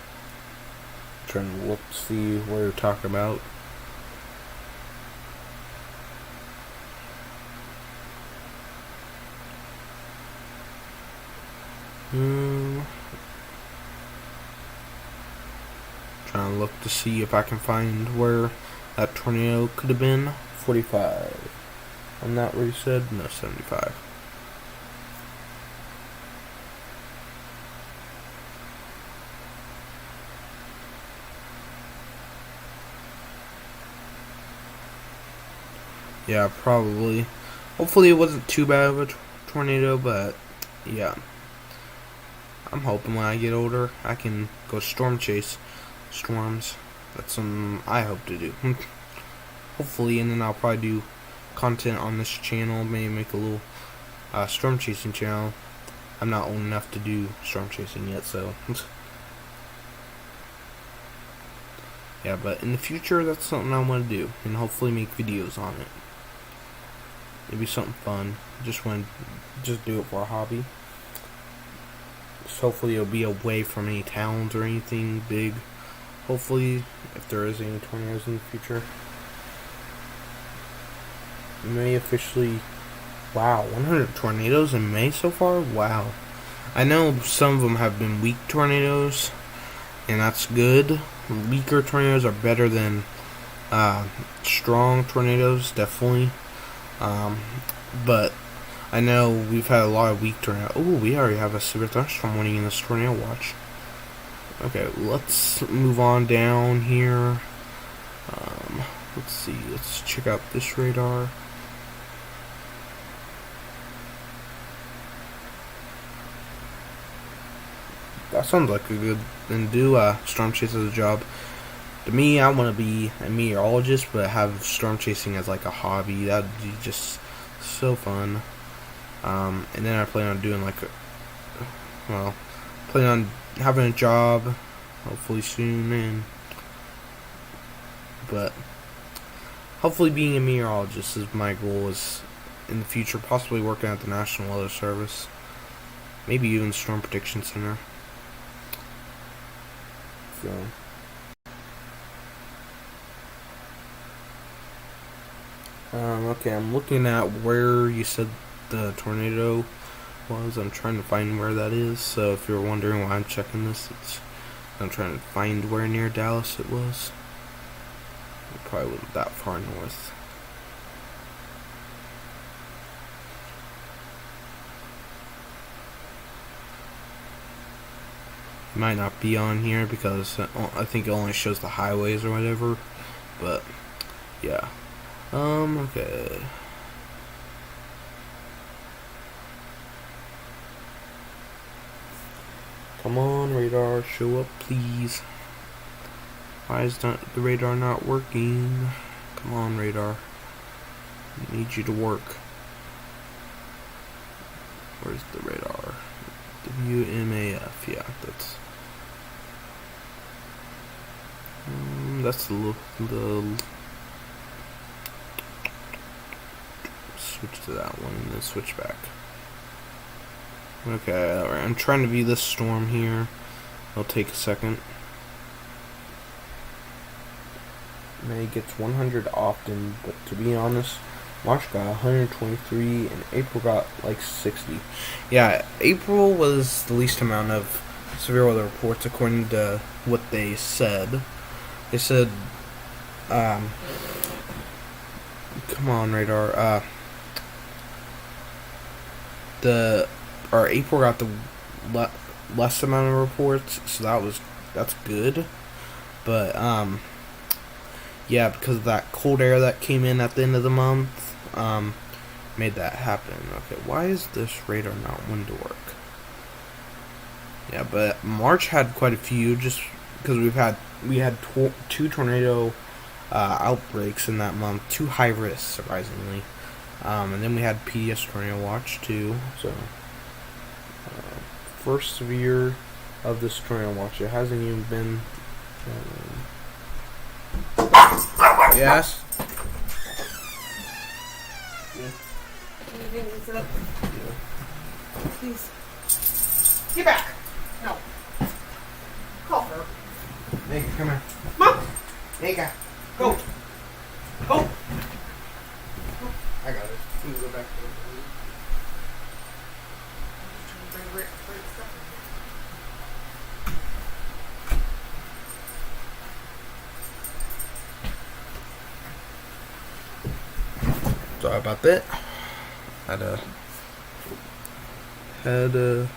Trying to look to see what you're talking about. Trying to look to see if I can find where that tornado could have been. 45. I'm not where you said? No, 75. Yeah, probably. Hopefully it wasn't too bad of a tornado, but yeah. I'm hoping when I get older, I can go storm chase storms. That's something I hope to do. Hopefully, and then I'll probably do content on this channel. Maybe make a little storm chasing channel. I'm not old enough to do storm chasing yet, so Yeah, but in the future, that's something I want to do, and hopefully make videos on it. Maybe something fun. Just do it for a hobby. So hopefully it'll be away from any towns or anything big. Hopefully, if there is any tornadoes in the future. May officially... Wow, 100 tornadoes in May so far? Wow. I know some of them have been weak tornadoes, and that's good. Weaker tornadoes are better than strong tornadoes, definitely. But I know we've had a lot of weak tornadoes. Oh, we already have a severe thunderstorm warning in this tornado watch. Okay, let's move on down here. Let's see. Let's check out this radar. That sounds like a good thing to do. Storm chase as a job. To me, I want to be a meteorologist, but have storm chasing as like a hobby. That'd be just so fun. And then I plan on doing plan on having a job, hopefully soon, but hopefully being a meteorologist is my goal. Is in the future, possibly working at the National Weather Service, maybe even Storm Prediction Center. So. Okay, I'm looking at where you said the tornado was. I'm trying to find where that is. So if you're wondering why I'm checking this, I'm trying to find where near Dallas it was. It probably wasn't that far north. It might not be on here because I think it only shows the highways or whatever. But yeah. Okay. Come on, radar, show up, please. Why is the radar not working? Come on, radar. I need you to work. Where's the radar? WMAF, yeah, that's the switch to that one and then switch back. Okay, alright, I'm trying to view this storm here. It'll take a second. May gets 100 often, but to be honest, March got 123 and April got like 60. Yeah, April was the least amount of severe weather reports according to what they said. They said, come on, radar, April got the less amount of reports, so that's good. But yeah, because of that cold air that came in at the end of the month, made that happen. Okay, why is this radar not wanting to work? Yeah, but March had quite a few, just because we had two tornado outbreaks in that month, 2 high risks, surprisingly. And then we had PDS tornado watch too. So first severe of this tornado watch. It hasn't even been. Yes. Yeah. Please. Get back. No. Call her. Nika, come here. Mom. Nika, Go. Go. I got it. You can go back to Sorry about that. Had to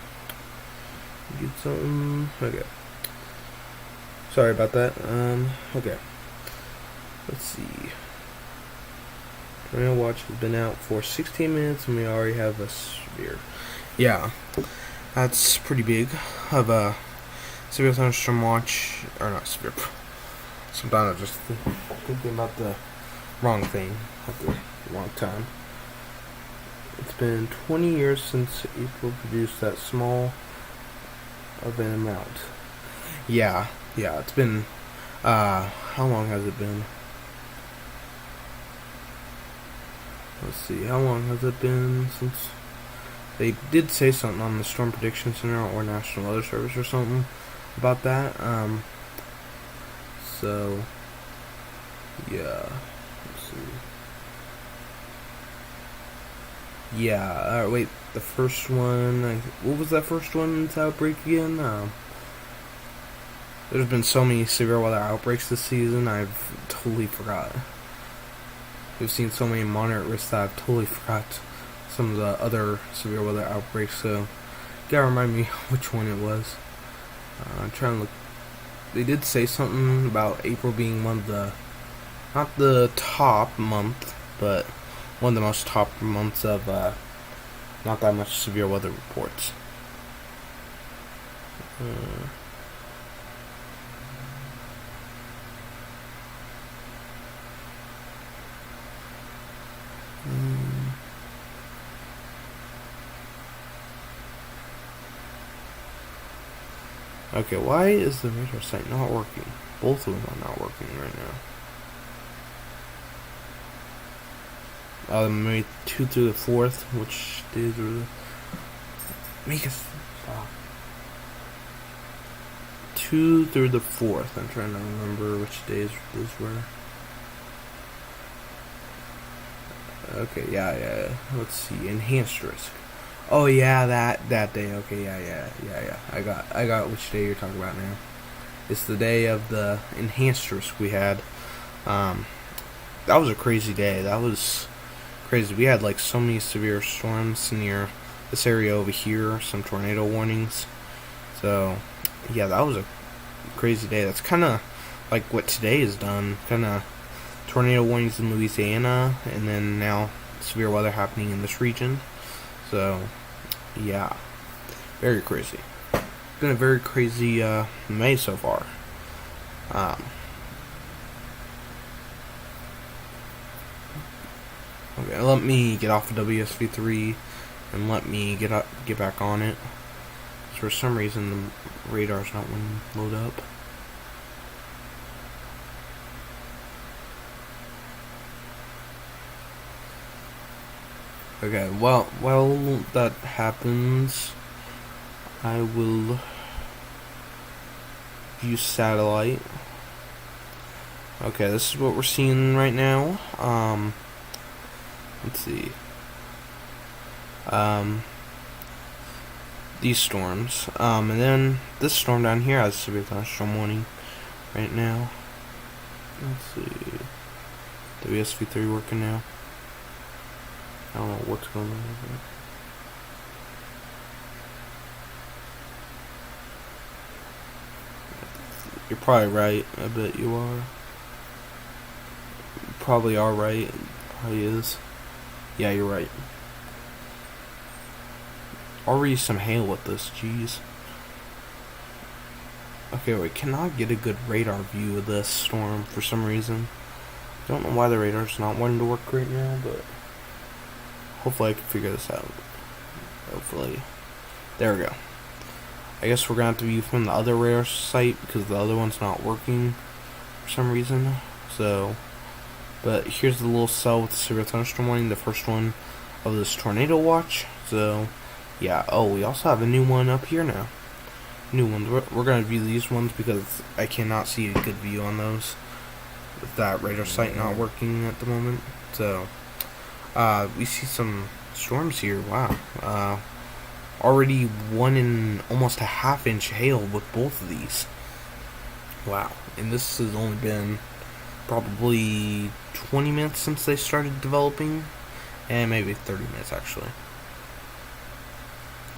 get something. Okay. Sorry about that. Okay. Let's see. Tornado watch has been out for 16 minutes and we already have a severe. Yeah. That's pretty big. Of a severe thunderstorm watch. Or not severe. Sometimes I'm just thinking about the wrong thing at the wrong time. It's been 20 years since April produced that small of an amount. Yeah, it's been How long has it been? Let's see, how long has it been since they did say something on the Storm Prediction Center or National Weather Service or something about that. So yeah, let's see. Yeah, wait, the first one, what was that first one's outbreak again? There's been so many severe weather outbreaks this season, I've totally forgot. We've seen so many moderate risks that I've totally forgot some of the other severe weather outbreaks, so you gotta remind me which one it was. I'm trying to look. They did say something about April being one of the, not the top month, but one of the most top months of not that much severe weather reports. Okay, why is the radar site not working? Both of them are not working right now. Maybe 2 through the 4th, which days are the... Make us stop. 2 through the 4th. I'm trying to remember which days those were. Okay, yeah. Let's see. Enhanced risk. Oh yeah, that day. Okay, yeah. I got which day you're talking about now. It's the day of the enhanced risk we had. That was a crazy day. That was crazy. We had like so many severe storms near this area over here. Some tornado warnings. So yeah, that was a crazy day. That's kind of like what today has done. Kind of tornado warnings in Louisiana, and then now severe weather happening in this region. So, yeah, very crazy. It's been a very crazy May so far. Okay, let me get off of WSV3 and let me get back on it. For some reason, the radar's not wanting to load up. Okay, well, while that happens, I will view satellite. Okay, this is what we're seeing right now. Let's see. These storms. And then this storm down here has severe thunderstorm warning right now. Let's see. WSV3 working now. I don't know what's going on with it. You're probably right. I bet you are. You probably are right. It probably is. Yeah, you're right. Already some hail with this. Jeez. Okay, we cannot get a good radar view of this storm for some reason. Don't know why the radar's not wanting to work right now, but hopefully I can figure this out. Hopefully. There we go. I guess we're going to have to view from the other radar site because the other one's not working for some reason. So, but here's the little cell with the severe thunderstorm warning, the first one of this tornado watch. So, yeah. Oh, we also have a new one up here now. New ones. We're going to view these ones because I cannot see a good view on those with that radar site not working at the moment. So, we see some storms here. Wow. Already 1 and almost a ½ inch hail with both of these. Wow. And this has only been probably 20 minutes since they started developing. And maybe 30 minutes actually.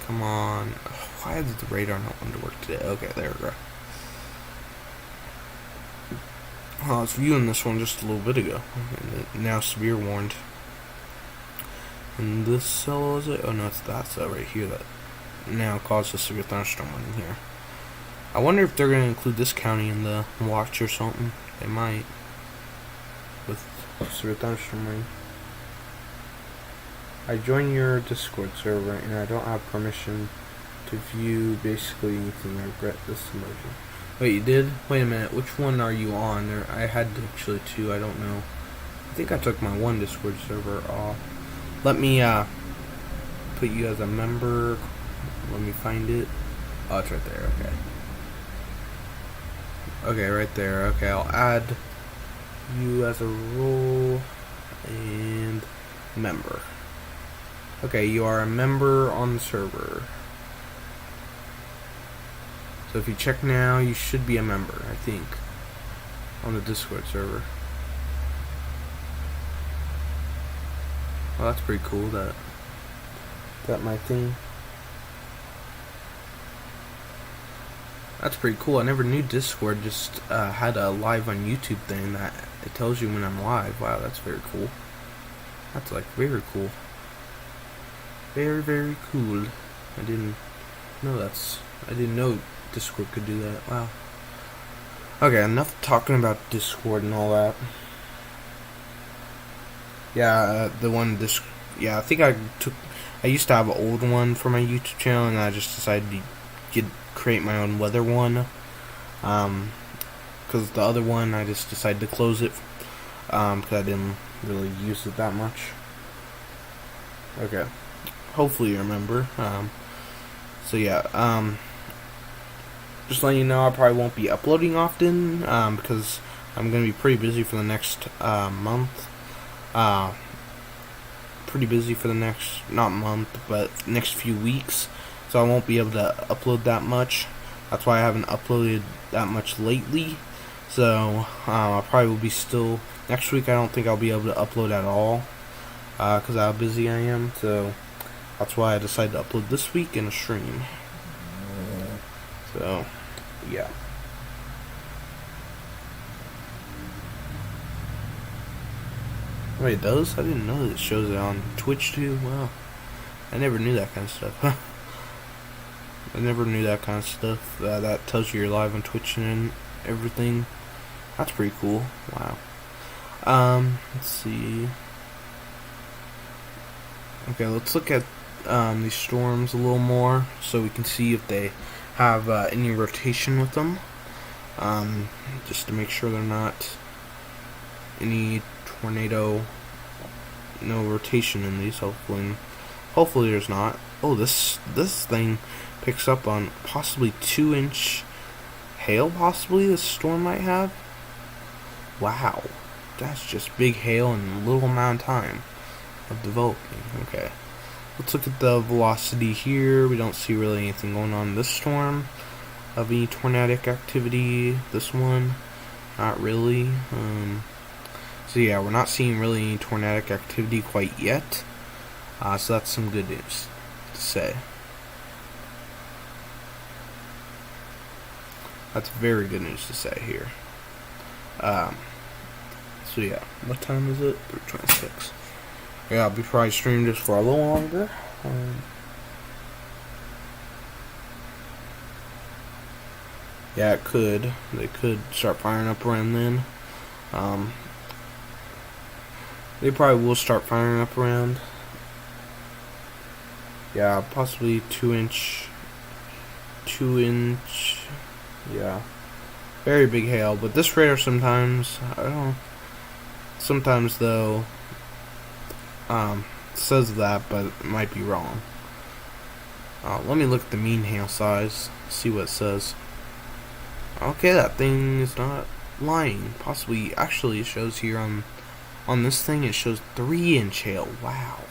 Come on. Why did the radar not want to work today? Okay, there we go. I was viewing this one just a little bit ago. And now severe warned. And this cell is it? Oh no, it's that cell right here that now caused a severe thunderstorm warning here. I wonder if they're going to include this county in the watch or something. They might. With severe thunderstorm warning. I joined your Discord server and I don't have permission to view basically anything. I regret this immersion. Wait, you did? Wait a minute. Which one are you on? I had actually two. I don't know. I think I took my one Discord server off. Let me put you as a member. Let me find it. Oh, it's right there. Okay. Okay, right there. Okay, I'll add you as a role and member. Okay, you are a member on the server. So if you check now, you should be a member, I think, on the Discord server. Well, that's pretty cool. That my thing. That's pretty cool. I never knew Discord just had a live on YouTube thing that it tells you when I'm live. Wow, that's very cool. That's like very cool. Very, very cool. I didn't know Discord could do that. Wow. Okay, enough talking about Discord and all that. Yeah, yeah, I think I used to have an old one for my YouTube channel, and I just decided to create my own weather one. Because the other one, I just decided to close it, because I didn't really use it that much. Okay. Hopefully you remember. So yeah, just letting you know, I probably won't be uploading often, because I'm going to be pretty busy for the next month. Pretty busy for the next, not month, but next few weeks. So I won't be able to upload that much. That's why I haven't uploaded that much lately. So I probably will be still, next week I don't think I'll be able to upload at all, because of how busy I am. So that's why I decided to upload this week in a stream. So, yeah. Wait, it does? I didn't know that it shows it on Twitch too. Wow. I never knew that kind of stuff. I never knew that kind of stuff. That tells you you're live on Twitch and everything. That's pretty cool. Wow. Let's see. Okay, let's look at these storms a little more so we can see if they have any rotation with them. Just to make sure they're not any tornado, no rotation in these. Hopefully there's not. Oh, this thing picks up on possibly 2-inch hail. Possibly this storm might have. Wow, that's just big hail in a little amount of time of developing. Okay, let's look at the velocity here. We don't see really anything going on in this storm of any tornadic activity. This one, not really. So yeah, we're not seeing really any tornadic activity quite yet. So that's some good news to say. That's very good news to say here. So yeah, what time is it? 3:26. Yeah, I'll be probably streaming this for a little longer. Yeah, it could. They could start firing up around then. They probably will start firing up around. Yeah, possibly 2-inch. 2-inch. Yeah. Very big hail. But this radar sometimes, I don't know. Sometimes though, says that, but it might be wrong. Let me look at the mean hail size. See what it says. Okay, that thing is not lying. Possibly, actually, it shows here on this thing, it shows 3-inch hail. Wow.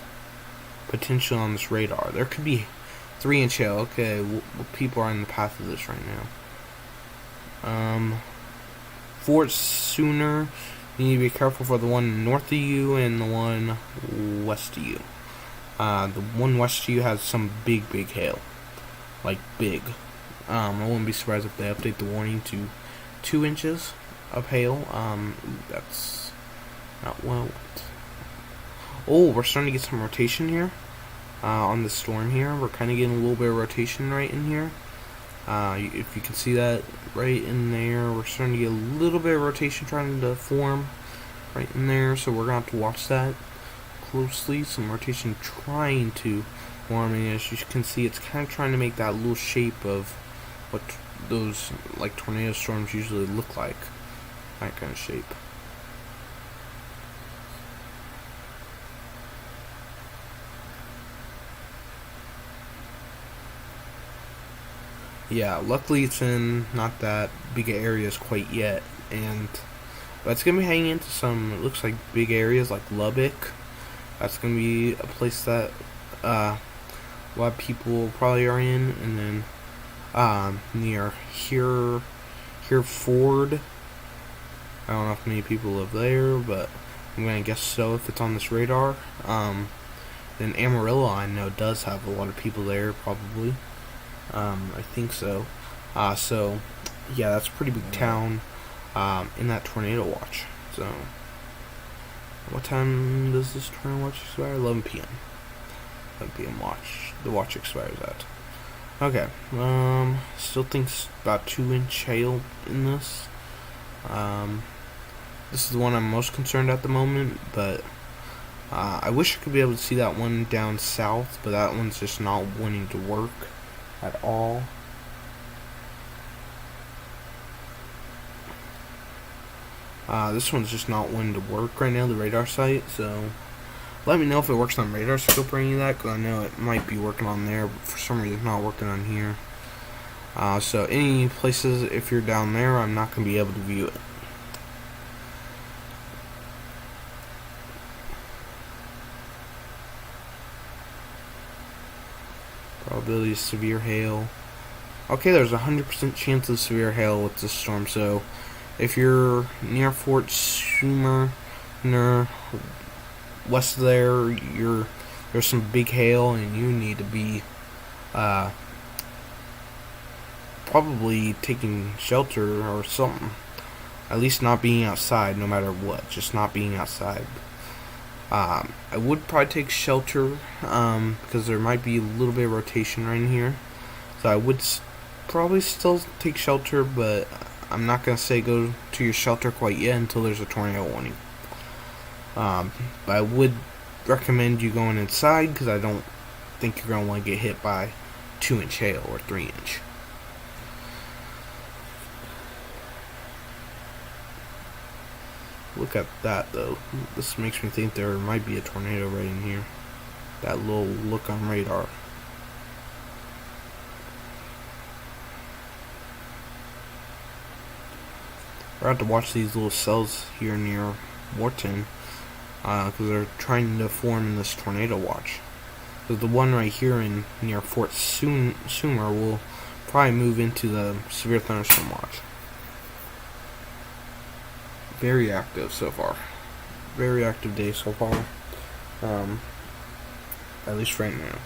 Potential on this radar. There could be 3-inch hail. Okay, people are in the path of this right now. Fort Sooner, you need to be careful for the one north of you and the one west of you. The one west of you has some big hail. Like, big. I wouldn't be surprised if they update the warning to 2 inches of hail. That's not well. Oh, we're starting to get some rotation here on the storm here. We're kind of getting a little bit of rotation right in here. If you can see that right in there, we're starting to get a little bit of rotation trying to form right in there. So we're going to have to watch that closely. Some rotation trying to form. And as you can see, it's kind of trying to make that little shape of those like tornado storms usually look like. That kind of shape. Yeah, luckily it's in not that big areas quite yet, but it's gonna be hanging into some, it looks like, big areas like Lubbock. That's gonna be a place that a lot of people probably are in, and then near Hereford. I don't know if many people live there, but I'm gonna guess so if it's on this radar. Then Amarillo, I know, does have a lot of people there, probably. I think so. So, yeah, that's a pretty big town in that tornado watch. So, what time does this tornado watch expire? 11 p.m. 11 p.m. watch. The watch expires at. Okay. Still think about 2-inch hail in this. This is the one I'm most concerned at the moment, but I wish I could be able to see that one down south, but that one's just not wanting to work at all. This one's just not wanting to work right now, the radar site, so let me know if it works on radar scope or any of that, because I know it might be working on there, but for some reason it's not working on here. So any places, if you're down there, I'm not going to be able to view it. Probability of severe hail. Okay, there's a 100% chance of severe hail with this storm, so if you're near Fort Sumner, west of there, there's some big hail, and you need to be probably taking shelter or something. At least not being outside, no matter what. Just not being outside. I would probably take shelter because there might be a little bit of rotation right in here. So I would probably still take shelter, but I'm not going to say go to your shelter quite yet until there's a tornado warning. But I would recommend you going inside because I don't think you're going to want to get hit by 2-inch hail or 3-inch. Look at that, though. This makes me think there might be a tornado right in here. That little look on radar. We're going to have to watch these little cells here near Morton, because they're trying to form in this tornado watch. Because the one right here near Fort Sumner will probably move into the severe thunderstorm watch. Very active so far. Very active day so far. At least right now.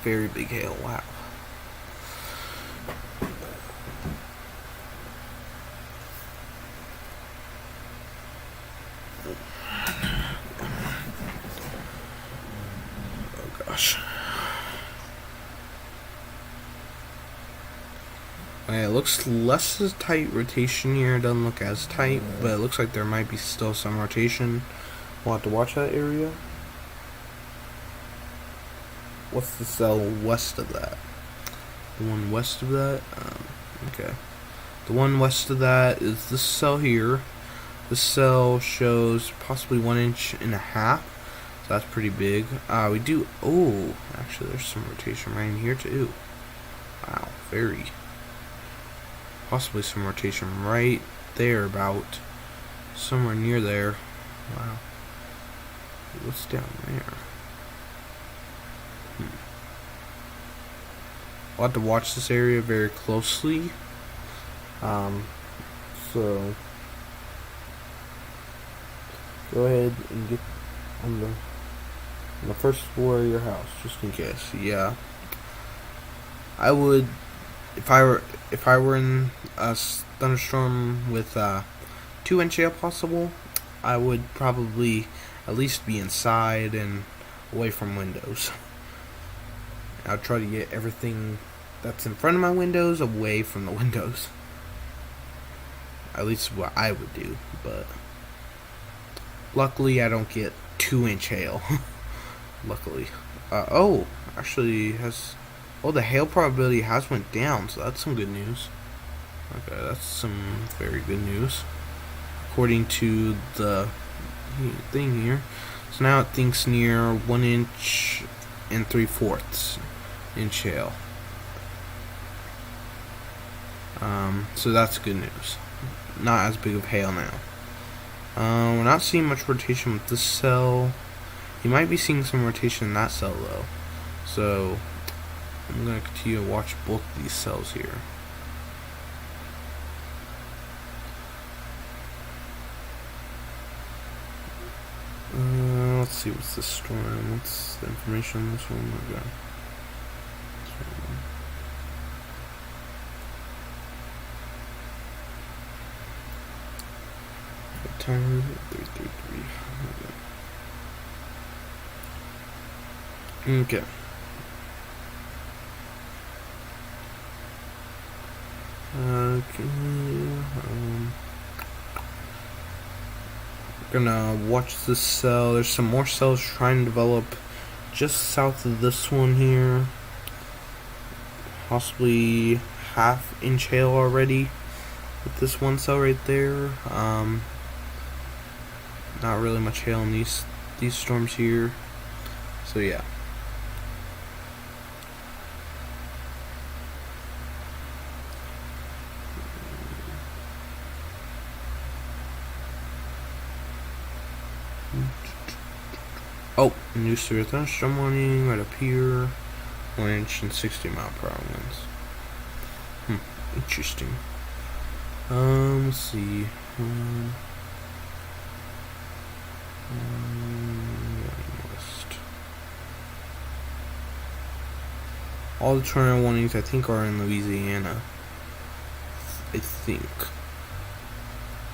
Very big hail. Wow. Oh gosh. Okay, it looks less tight rotation here. It doesn't look as tight, but it looks like there might be still some rotation. We'll have to watch that area. What's the cell west of that? The one west of that? Okay. The one west of that is this cell here. This cell shows possibly 1.5 inches. So that's pretty big. We do... Oh, actually there's some rotation right in here too. Wow, very... Possibly some rotation right there, about somewhere near there. Wow. What's down there? I'll have to watch this area very closely. So go ahead and get on the first floor of your house, just in case. Yeah, I would, if I were in a thunderstorm with 2-inch hail possible, I would probably at least be inside and away from windows. I'll try to get everything that's in front of my windows away from the windows. At least what I would do, but luckily I don't get 2-inch hail. luckily. Oh, actually has. Oh, the hail probability has went down, so that's some good news. Okay, that's some very good news. According to the thing here. So now it thinks near 1 inch and 3/4 inch hail. So that's good news. Not as big of hail now. We're not seeing much rotation with this cell. You might be seeing some rotation in that cell though. So I'm going to continue to watch both of these cells here. Let's see, what's this storm? What's the information on this one? Okay. What time is it? 3:33. Okay. Gonna watch this cell. There's some more cells trying to develop just south of this one here. Possibly half-inch hail already with this one cell right there. Not really much hail in these storms here. So yeah. Oh, new severe thunderstorm warning right up here. 1 inch and 60-mile-per-hour winds. Interesting. Let's see. All the tornado warnings I think are in Louisiana. I think.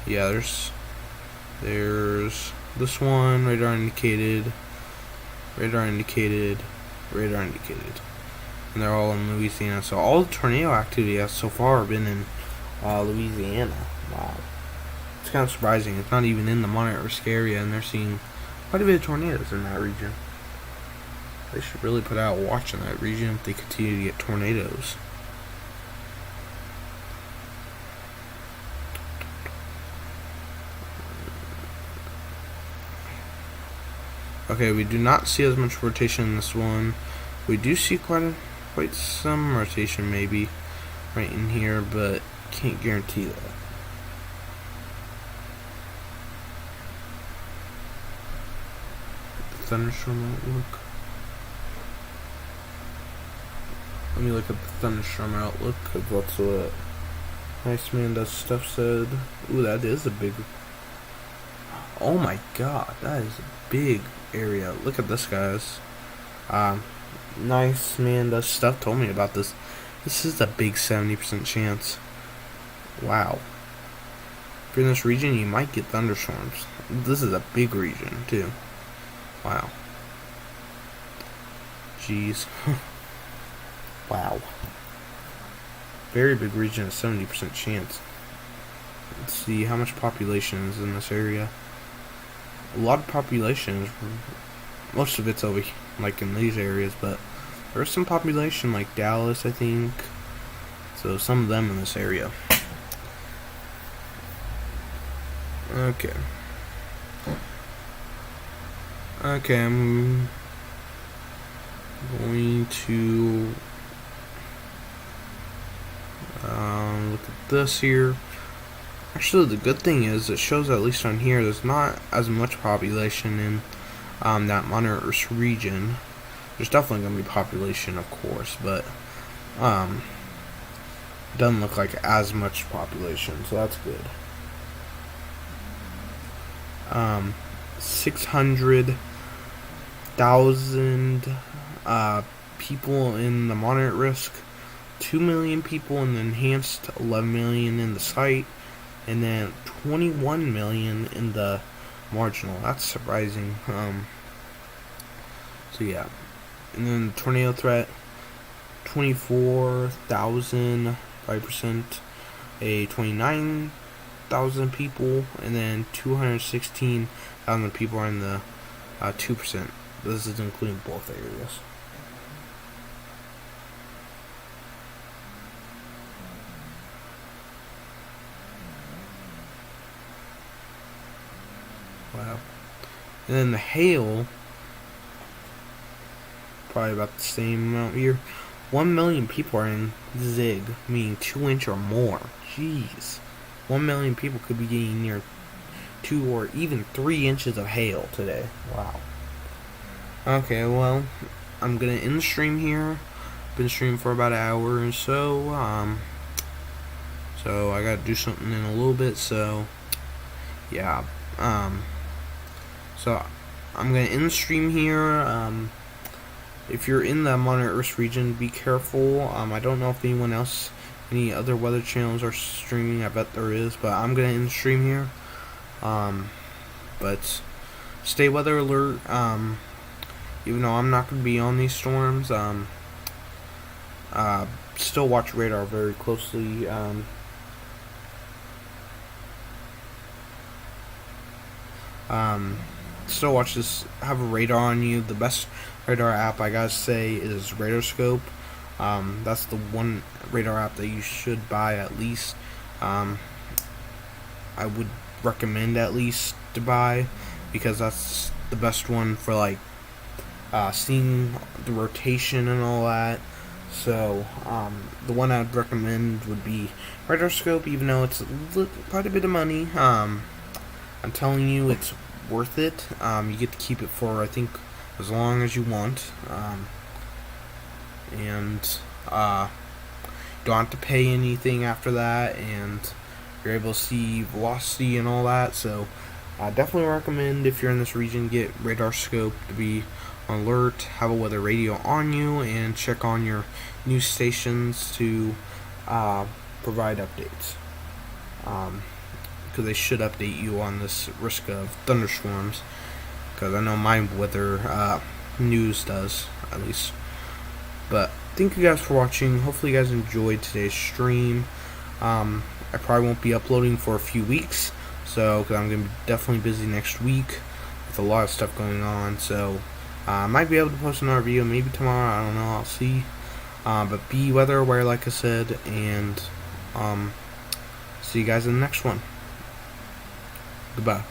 Yeah, there's this one, radar indicated, radar indicated, radar indicated. And they're all in Louisiana. So all the tornado activity has so far been in Louisiana. Wow. It's kind of surprising. It's not even in the moderate risk area, and they're seeing quite a bit of tornadoes in that region. They should really put out a watch in that region if they continue to get tornadoes. Okay, we do not see as much rotation in this one. We do see quite some rotation maybe right in here, but can't guarantee that. Thunderstorm outlook. Let me look at the thunderstorm outlook, because that's what Nice Man Does Stuff said. Ooh, that is a big... Oh my god, that is a big area. Look at this, guys. Nice Man Does Stuff told me about this. This is a big 70% chance. Wow. If you're in this region, you might get thunderstorms. This is a big region, too. Wow. Jeez. Wow. Very big region, a 70% chance. Let's see how much population is in this area. A lot of population. Most of it's over, like in these areas, but there's some population, like Dallas, I think. So some of them in this area. Okay. Okay, I'm going to look at this here. Actually, the good thing is it shows, at least on here, there's not as much population in that moderate risk region. There's definitely going to be population, of course, but doesn't look like as much population, so that's good. 600,000 people in the moderate risk, 2 million people in the enhanced, 11 million in the site, and then 21 million in the marginal. That's surprising. So yeah, and then tornado threat, 24,000, 5%, a 29,000 people, and then 216,000 people are in the 2% This is including both areas. Wow. And then the hail, probably about the same amount here. 1 million people are in Zig, meaning 2 inch or more. Jeez. 1 million people could be getting near 2 or even 3 inches of hail today. Wow. Okay, well, I'm gonna end the stream here. Been streaming for about an hour or so. So I gotta do something in a little bit. So yeah. So I'm gonna end the stream here. If you're in the Monitor Earth region, be careful. I don't know if anyone else, any other weather channels are streaming. I bet there is, but I'm gonna end the stream here. But stay weather alert. Even though I'm not gonna be on these storms, still watch radar very closely. Still watch this. Have a radar on you. The best radar app I gotta say is Radarscope. That's the one radar app that you should buy at least. I would recommend at least to buy, because that's the best one for like seeing the rotation and all that. So the one I'd recommend would be Radarscope, even though it's quite a bit of money. I'm telling you, it's worth it. You get to keep it for, I think, as long as you want. And don't have to pay anything after that, and you're able to see velocity and all that. So I definitely recommend, if you're in this region, get Radarscope to be on alert, have a weather radio on you, and check on your news stations to provide updates. Because they should update you on this risk of thunderstorms, because I know my weather news does, at least. But thank you guys for watching. Hopefully you guys enjoyed today's stream. I probably won't be uploading for a few weeks, so because I'm going to be definitely busy next week with a lot of stuff going on. So I might be able to post another video maybe tomorrow, I don't know, I'll see. But be weather aware, like I said, and see you guys in the next one. Goodbye.